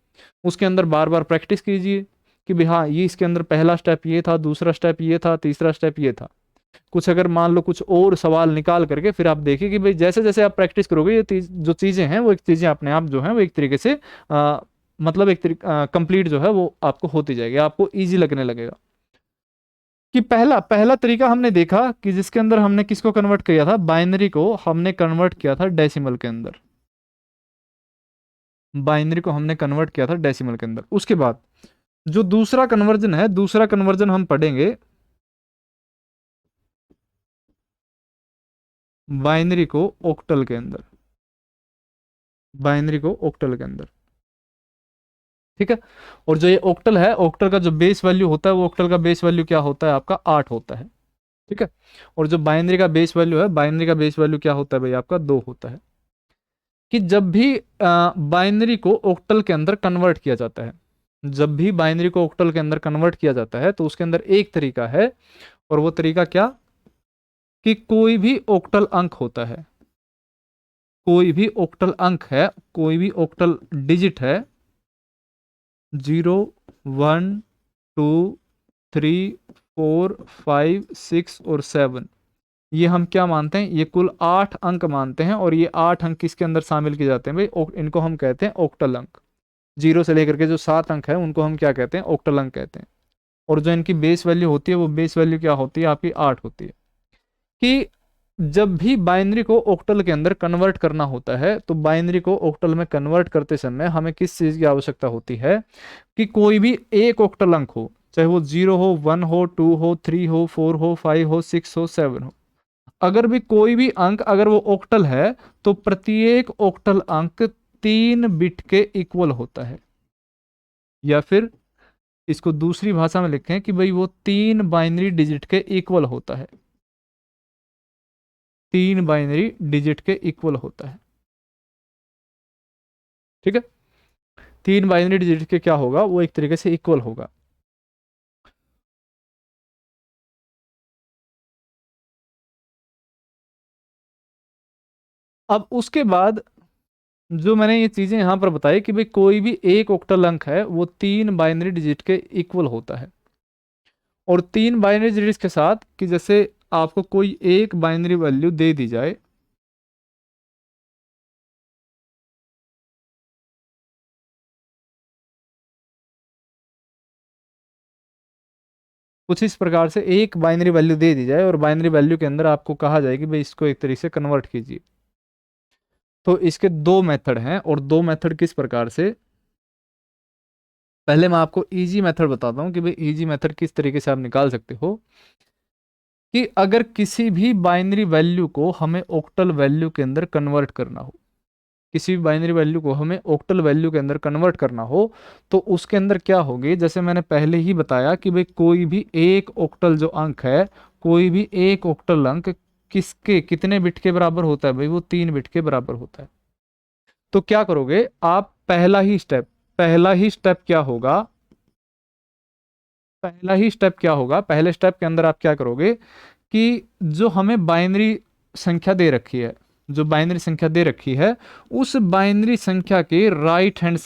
उसके अंदर बार बार प्रैक्टिस कीजिए कि भाई हाँ ये इसके अंदर पहला स्टेप ये था, दूसरा स्टेप ये था, तीसरा स्टेप ये था। कुछ अगर मान लो कुछ और सवाल निकाल करके फिर आप देखिए कि भाई जैसे जैसे आप प्रैक्टिस करोगे ये जो चीज़ें हैं वो एक चीज़ें अपने आप जो है वो एक तरीके से मतलब एक तरीके कंप्लीट जो है वो आपको होती जाएगी, आपको ईजी लगने लगेगा। कि पहला पहला तरीका हमने देखा कि जिसके अंदर हमने किसको कन्वर्ट किया था, बाइनरी को हमने कन्वर्ट किया था डेसिमल के अंदर, बाइनरी को हमने कन्वर्ट किया था डेसिमल के अंदर। उसके बाद जो दूसरा कन्वर्जन है, दूसरा कन्वर्जन हम पढ़ेंगे बाइनरी को ऑक्टल के अंदर, बाइनरी को ऑक्टल के अंदर। ठीक है, और जो ये ऑक्टल है, ऑक्टल का जो बेस वैल्यू होता है वो ऑक्टल का बेस वैल्यू क्या होता है आपका, 8 होता है। ठीक है। और जो बाइनरी का बेस वैल्यू है, बाइनरी का बेस वैल्यू क्या होता है भाई आपका 2 होता है। कि जब भी बाइनरी को ऑक्टल के अंदर कन्वर्ट किया जाता है, जब भी बाइनरी को ऑक्टल के अंदर कन्वर्ट किया जाता है तो उसके अंदर एक तरीका है, और वो तरीका क्या, कि कोई भी ऑक्टल अंक होता है, कोई भी ऑक्टल अंक है, कोई भी ऑक्टल डिजिट है, 0 1 2 3 4 5 6 और 7, ये हम क्या मानते हैं, ये कुल 8 अंक मानते हैं। और ये 8 अंक किसके अंदर शामिल किए जाते हैं भाई, इनको हम कहते हैं ऑक्टल अंक। 0 से लेकर के जो 7 अंक है उनको हम क्या कहते हैं, ऑक्टल अंक कहते हैं। और जो इनकी बेस वैल्यू होती है वो बेस वैल्यू क्या होती है आपकी, 8 होती है। कि जब भी बाइनरी को ऑक्टल के अंदर कन्वर्ट करना होता है तो बाइनरी को ऑक्टल में कन्वर्ट करते समय हमें किस चीज की आवश्यकता होती है, कि कोई भी एक ऑक्टल अंक हो, चाहे वो 0 हो, 1 हो, 2 हो, 3 हो, 4 हो, 5 हो, 6 हो, 7 हो, अगर भी कोई भी अंक अगर वो ऑक्टल है तो प्रत्येक ऑक्टल अंक 3 बिट के इक्वल होता है। या फिर इसको दूसरी भाषा में लिखें कि भाई वो 3 बाइनरी डिजिट के इक्वल होता है, 3 बाइनरी डिजिट के इक्वल होता है। ठीक है, 3 बाइनरी डिजिट के क्या होगा, वो एक तरीके से इक्वल होगा। अब उसके बाद जो मैंने ये चीजें यहां पर बताई कि भाई कोई भी एक ऑक्टल अंक है वो 3 बाइनरी डिजिट के इक्वल होता है। और 3 बाइनरी डिजिट्स के साथ कि जैसे आपको कोई एक बाइनरी वैल्यू दे दी जाए, कुछ इस प्रकार से एक बाइनरी वैल्यू दे दी जाए और बाइनरी वैल्यू के अंदर आपको कहा जाए कि भाई इसको एक तरीके से कन्वर्ट कीजिए, तो इसके दो मेथड हैं। और दो मेथड किस प्रकार से, पहले मैं आपको इजी मेथड बताता हूं कि भाई इजी मेथड किस तरीके से आप निकाल सकते हो। कि अगर किसी भी बाइनरी वैल्यू को हमें ऑक्टल वैल्यू के अंदर कन्वर्ट करना हो, किसी भी बाइनरी वैल्यू को हमें ऑक्टल वैल्यू के अंदर कन्वर्ट करना हो, तो उसके अंदर क्या होगी, जैसे मैंने पहले ही बताया कि भाई कोई भी एक ऑक्टल जो अंक है, कोई भी एक ऑक्टल अंक किसके कितने बिट के बराबर होता है भाई, वो 3 बिट के बराबर होता है। तो क्या करोगे आप, पहला ही स्टेप क्या होगा, पहला ही स्टेप क्या होगा, पहले स्टेप के अंदर आप क्या करोगे कि जो हमें बाइनरी संख्या दे रखी है, जो बाइनरी संख्या दे रखी है, उस बाइनरी संख्या के राइट हैंड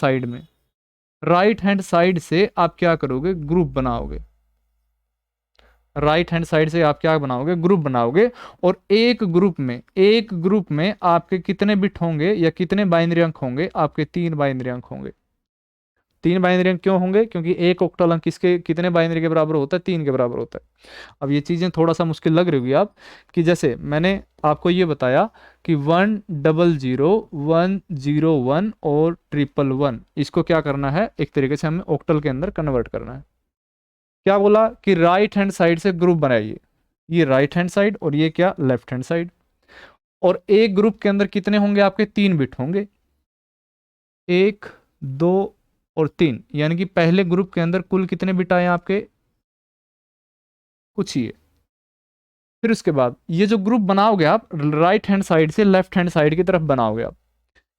साइड से आप क्या करोगे, ग्रुप बनाओगे। राइट हैंड साइड से आप क्या बनाओगे, ग्रुप बनाओगे। और एक ग्रुप में आपके कितने बिट होंगे या कितने बाइनरी अंक होंगे, आपके 3 बाइनरी अंक होंगे। 3 बाइनरी अंक क्यों होंगे, क्योंकि एक ऑक्टल अंक किसके कितने बाइनरी के बराबर होता है, 3 के बराबर होता है। अब ये चीजें थोड़ा सा मुश्किल लग रही होगी आप, कि जैसे मैंने आपको ये बताया कि 100 101 और 111 इसको क्या करना है, एक तरीके से हमें ऑक्टल के अंदर कन्वर्ट करना है। क्या बोला कि राइट हैंड साइड से ग्रुप बनाइए, ये राइट हैंड साइड और ये क्या, लेफ्ट हैंड साइड। और एक ग्रुप के अंदर कितने होंगे, आपके 3 बिट होंगे, 1 2 और 3, यानी कि पहले ग्रुप के अंदर कुल कितने बिट आए आपके, कुछ ही है। फिर उसके बाद ये जो ग्रुप बनाओगे आप, राइट हैंड साइड से लेफ्ट हैंड साइड की तरफ बनाओगे आप,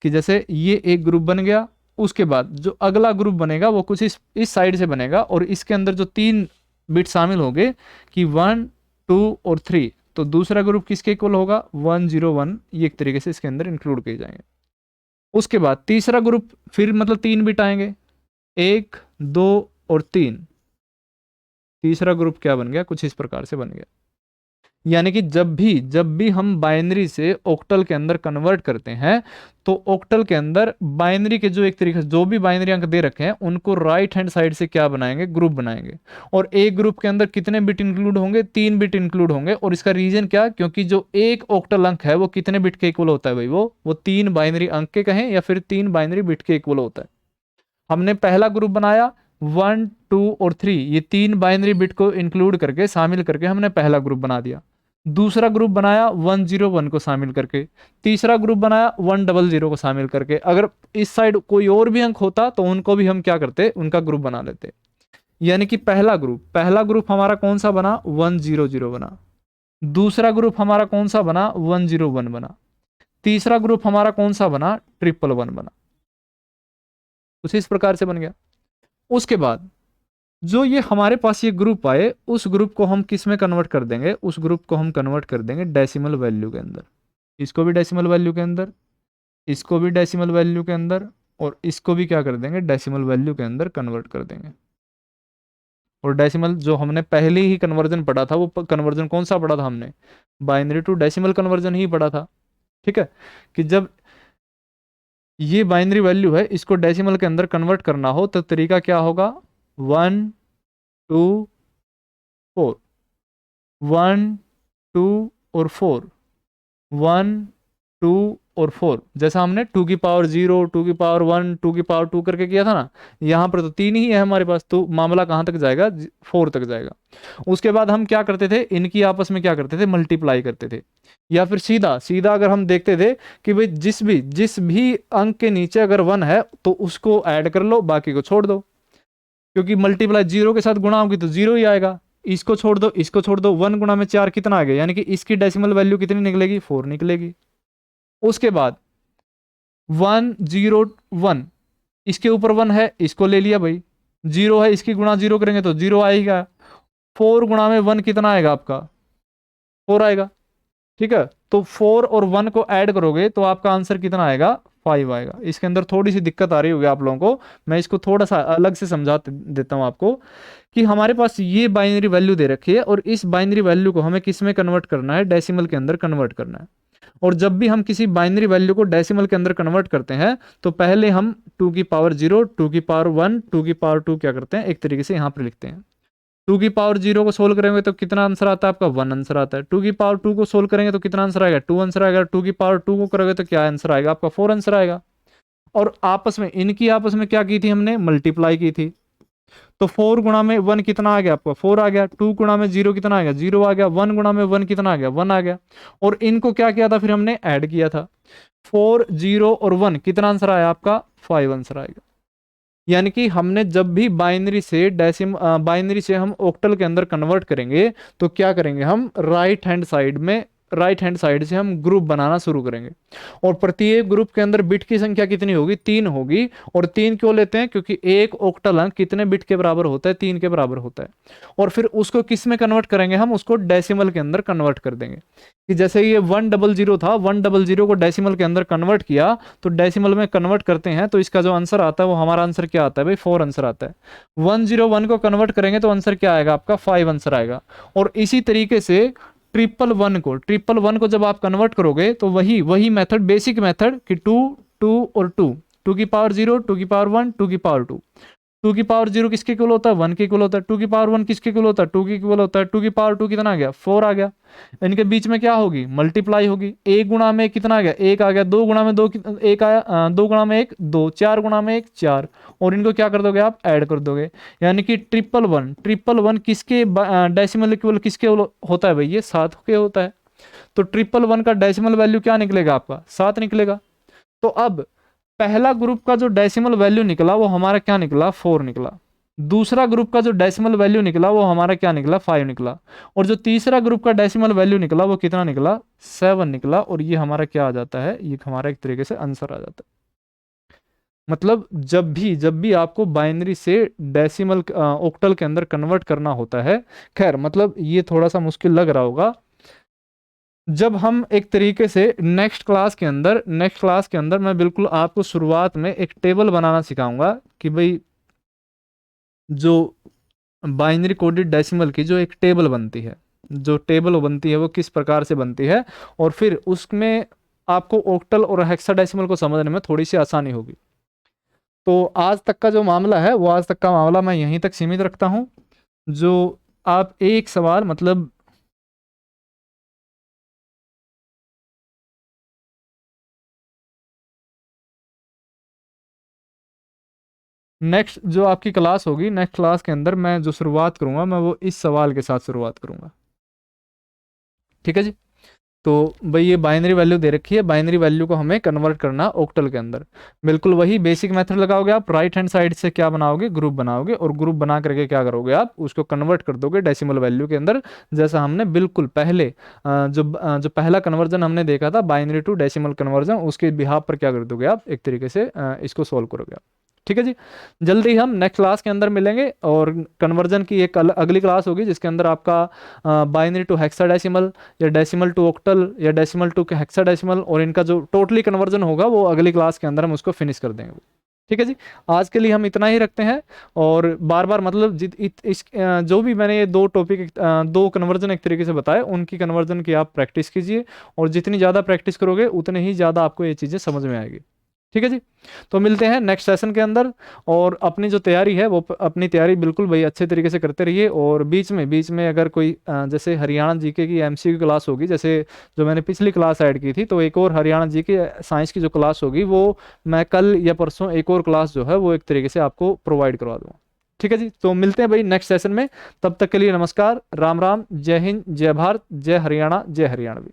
कि जैसे ये एक ग्रुप बन गया, उसके बाद जो अगला ग्रुप बनेगा वो कुछ इस साइड से बनेगा, और इसके अंदर जो 3 बिट शामिल होंगे कि 1 2 और 3, तो दूसरा ग्रुप किसके इक्वल होगा, 101, ये एक तरीके से इसके अंदर इंक्लूड किए जाएंगे। उसके बाद तीसरा ग्रुप, फिर मतलब 3 बिट आएंगे, 1 2 और 3, तीसरा ग्रुप क्या बन गया, कुछ इस प्रकार से बन गया। यानी कि जब भी हम बाइनरी से ऑक्टल के अंदर कन्वर्ट करते हैं, तो ऑक्टल के अंदर बाइनरी के जो एक तरीके से जो भी बाइनरी अंक दे रखे हैं उनको राइट हैंड साइड से क्या बनाएंगे, ग्रुप बनाएंगे। और एक ग्रुप के अंदर कितने बिट इंक्लूड होंगे, 3 बिट इंक्लूड होंगे। और इसका रीजन क्या, क्योंकि जो एक ऑक्टल अंक है वो कितने बिट के इक्वल होता है भाई, वो 3 बाइनरी अंक के कहें या फिर 3 बाइनरी बिट के इक्वल होता है। हमने पहला ग्रुप बनाया 1 2 और 3, ये 3 बाइनरी बिट को इंक्लूड करके शामिल करके हमने पहला ग्रुप बना दिया। दूसरा ग्रुप बनाया 101 को शामिल करके, तीसरा ग्रुप बनाया 100 को शामिल करके। अगर इस साइड कोई और भी अंक होता तो उनको भी हम क्या करते, उनका ग्रुप बना लेते। यानी कि पहला ग्रुप हमारा कौन सा बना, 100 बना। दूसरा ग्रुप हमारा कौन सा बना, 101 बना। तीसरा ग्रुप हमारा कौन सा बना, 111 बना। कुछ इस प्रकार से बन गया। उसके बाद जो ये हमारे पास ये ग्रुप आए, उस ग्रुप को हम किस में कन्वर्ट कर देंगे, उस ग्रुप को हम कन्वर्ट कर देंगे डेसिमल वैल्यू के अंदर। इसको भी डेसिमल वैल्यू के अंदर, इसको भी डेसिमल वैल्यू के अंदर, और इसको भी क्या कर देंगे, डेसिमल वैल्यू के अंदर कन्वर्ट कर देंगे। और डेसिमल जो हमने पहले ही कन्वर्जन पढ़ा था, वो कन्वर्जन कौन सा पढ़ा था हमने, बाइनरी टू डेसिमल कन्वर्जन ही पढ़ा था। ठीक है, कि जब ये बाइनरी वैल्यू है, इसको डेसिमल के अंदर कन्वर्ट करना हो तो तरीका क्या होगा, 1 2 4, 1 2 और 4, 1 2 और 4, जैसा हमने 2 की पावर 0, 2 की पावर 1, 2 की पावर 2 करके किया था ना। यहाँ पर तो 3 ही है हमारे पास, तो मामला कहाँ तक जाएगा, 4 तक जाएगा। उसके बाद हम क्या करते थे, इनकी आपस में क्या करते थे, मल्टीप्लाई करते थे। या फिर सीधा सीधा अगर हम देखते थे कि भाई जिस भी अंक के नीचे अगर 1 है तो उसको ऐड कर लो, बाकी को छोड़ दो, क्योंकि मल्टीप्लाई 0 के साथ गुणा होगी तो 0 ही आएगा। इसको छोड़ दो, इसको छोड़ दो, 1 गुणा में 4 कितना आ गया, यानी कि इसकी डेसिमल वैल्यू कितनी निकलेगी, 4 निकलेगी। उसके बाद 101, इसके ऊपर 1 है, इसको ले लिया भाई, 0 है, इसकी गुणा 0 करेंगे तो 0 आएगा। 4 गुणा में 1 कितना आएगा आपका, 4 आएगा। ठीक है, तो 4 और 1 को ऐड करोगे तो आपका आंसर कितना आएगा, 5 आएगा। इसके अंदर थोड़ी सी दिक्कत आ रही होगी आप लोगों को, मैं इसको थोड़ा सा अलग से समझा देता हूं आपको, कि हमारे पास ये बाइनरी वैल्यू दे रखी है और इस बाइनरी वैल्यू को हमें किस में कन्वर्ट करना है, डेसिमल के अंदर कन्वर्ट करना है। और जब भी हम किसी बाइनरी वैल्यू को डेसिमल के अंदर कन्वर्ट करते हैं तो पहले हम 2 की पावर 0, 2 की पावर 1, 2 की पावर 2 क्या करते हैं, एक तरीके से यहाँ पर लिखते हैं। 2 की पावर 0 को सोल्व करेंगे तो कितना आंसर आता है आपका, 1 आंसर आता है। 2 की पावर 2 को सोल्व करेंगे तो कितना आंसर आएगा, 2 आंसर आएगा। 2 की पावर 2 को करोगे तो क्या आंसर आएगा आपका, 4 आंसर आएगा। और आपस में इनकी आपस में क्या की थी हमने, मल्टीप्लाई की थी। तो 4 गुणा में 1 कितना आ गया आपका, 4 आ गया। 2 गुणा में 0 कितना आ गया, 0 आ गया। 1 गुणा में 1 कितना आ गया, 1 आ गया। और इनको क्या किया था, फिर हमने ऐड किया था। 4 0 और 1 कितना आंसर आया आपका, 5 आंसर आएगा। यानी कि हमने जब भी बाइनरी से हम ऑक्टल के अंदर कन्वर्ट करेंगे तो क्या करेंगे, हम राइट हैंड साइड से हम ग्रुप बनाना शुरू करेंगे। और प्रत्येक ग्रुप के अंदर बिट की संख्या कितनी होगी, 3 होगी। और 3 क्यों लेते हैं, क्योंकि एक ऑक्टल अंक कितने बिट के बराबर होता है, 3 के बराबर होता है। और फिर उसको किस में कन्वर्ट करेंगे, हम उसको डेसिमल के अंदर कन्वर्ट कर देंगे। कि जैसे ये 100 था, 100 को डेसिमल के अंदर कन्वर्ट किया, तो डेसिमल में कन्वर्ट करते हैं तो इसका जो आंसर आता है वो हमारा आंसर क्या आता है भाई, 4 आंसर आता है। 101 को कन्वर्ट करेंगे तो आंसर क्या आएगा आपका, 5 आंसर आएगा। और इसी तरीके से 111 को जब आप कन्वर्ट करोगे तो वही वही मेथड, बेसिक मेथड कि 2 2 और 2, 2 की पावर 0, 2 की पावर 1, 2 की पावर 2। 2 की पावर 0 किसके इक्वल होता है, 1 के इक्वल होता है। 2 की पावर 1 किसके इक्वल होता है, 2 के इक्वल होता है। 2 की पावर 2 कितना आ गया, 4 आ गया। इनके बीच में क्या होगी, मल्टीप्लाई होगी। 1 गुणा में कितना आ गया, 1 आ गया। 2 गुणा में 2 1 आया, 2 गुणा में 1 2, 4 गुणा में 1 4। और इनको क्या कर दोगे आप, ऐड कर दोगे। यानी कि 111 किसके डेसिमल इक्वल किसके होता है भाई, ये 7 के होता है। तो 111 का डेसिमल वैल्यू क्या निकलेगा आपका, 7 निकलेगा। तो अब पहला ग्रुप का जो डेसिमल वैल्यू निकला वो हमारा क्या निकला, 4 निकला। दूसरा ग्रुप का जो डेसिमल वैल्यू निकला वो हमारा क्या निकला, 5 निकला। और जो तीसरा ग्रुप का डेसिमल वैल्यू निकला वो कितना निकला, 7 निकला। और ये हमारा क्या आ जाता है, ये हमारा एक तरीके से आंसर आ जाता है। मतलब जब भी आपको बाइनरी से डेसिमल ऑक्टल के अंदर कन्वर्ट करना होता है, खैर मतलब ये थोड़ा सा मुश्किल लग रहा होगा। जब हम एक तरीके से नेक्स्ट क्लास के अंदर मैं बिल्कुल आपको शुरुआत में एक टेबल बनाना सिखाऊंगा कि भाई जो बाइनरी कोडेड डेसिमल की जो एक टेबल बनती है, वो किस प्रकार से बनती है। और फिर उसमें आपको ऑक्टल और हेक्साडेसिमल को समझने में थोड़ी सी आसानी होगी। तो आज तक का जो मामला है वो आज तक का मामला मैं यहीं तक सीमित रखता हूँ। जो आप एक सवाल मतलब नेक्स्ट जो आपकी क्लास होगी, नेक्स्ट क्लास के अंदर मैं जो शुरुआत करूंगा मैं वो इस सवाल के साथ शुरुआत करूंगा। ठीक है जी। तो भाई ये बाइनरी वैल्यू दे रखी है, बाइनरी वैल्यू को हमें कन्वर्ट करना ऑक्टल के अंदर। बिल्कुल वही बेसिक मेथड लगाओगे आप, राइट हैंड साइड से क्या बनाओगे, ग्रुप बनाओगे, और ग्रुप बना करके क्या करोगे आप, उसको कन्वर्ट कर दोगे डेसिमल वैल्यू के अंदर, जैसा हमने बिल्कुल पहले जो पहला कन्वर्जन हमने देखा था बाइनरी टू डेसिमल कन्वर्जन, उसके बिहाफ पर क्या कर दोगे आप, एक तरीके से इसको सोल्व करोगे आप। ठीक है जी। जल्दी हम नेक्स्ट क्लास के अंदर मिलेंगे, और कन्वर्जन की एक अगली क्लास होगी जिसके अंदर आपका बाइनरी टू हेक्साडेसिमल या डेसिमल टू ऑक्टल या डेसिमल टू हेक्साडेसिमल, और इनका जो टोटली कन्वर्जन होगा वो अगली क्लास के अंदर हम उसको फिनिश कर देंगे। ठीक है जी। आज के लिए हम इतना ही रखते हैं, और बार बार मतलब जो भी मैंने ये दो टॉपिक, दो कन्वर्जन एक तरीके से बताए, उनकी कन्वर्जन की आप प्रैक्टिस कीजिए, और जितनी ज़्यादा प्रैक्टिस करोगे उतने ही ज़्यादा आपको ये चीज़ें समझ में आएगी। ठीक है जी। तो मिलते हैं नेक्स्ट सेशन के अंदर, और अपनी जो तैयारी है वो अपनी तैयारी बिल्कुल भाई अच्छे तरीके से करते रहिए, और बीच में अगर कोई जैसे हरियाणा जीके की एमसीक्यू क्लास होगी, जैसे जो मैंने पिछली क्लास ऐड की थी, तो एक और हरियाणा जीके साइंस की जो क्लास होगी वो मैं कल या परसों एक और क्लास जो है वो एक तरीके से आपको प्रोवाइड करवा दूँगा। ठीक है जी। तो मिलते हैं भाई नेक्स्ट सेशन में, तब तक के लिए नमस्कार, राम राम, जय हिंद, जय भारत, जय हरियाणा, जय हरियाणवी।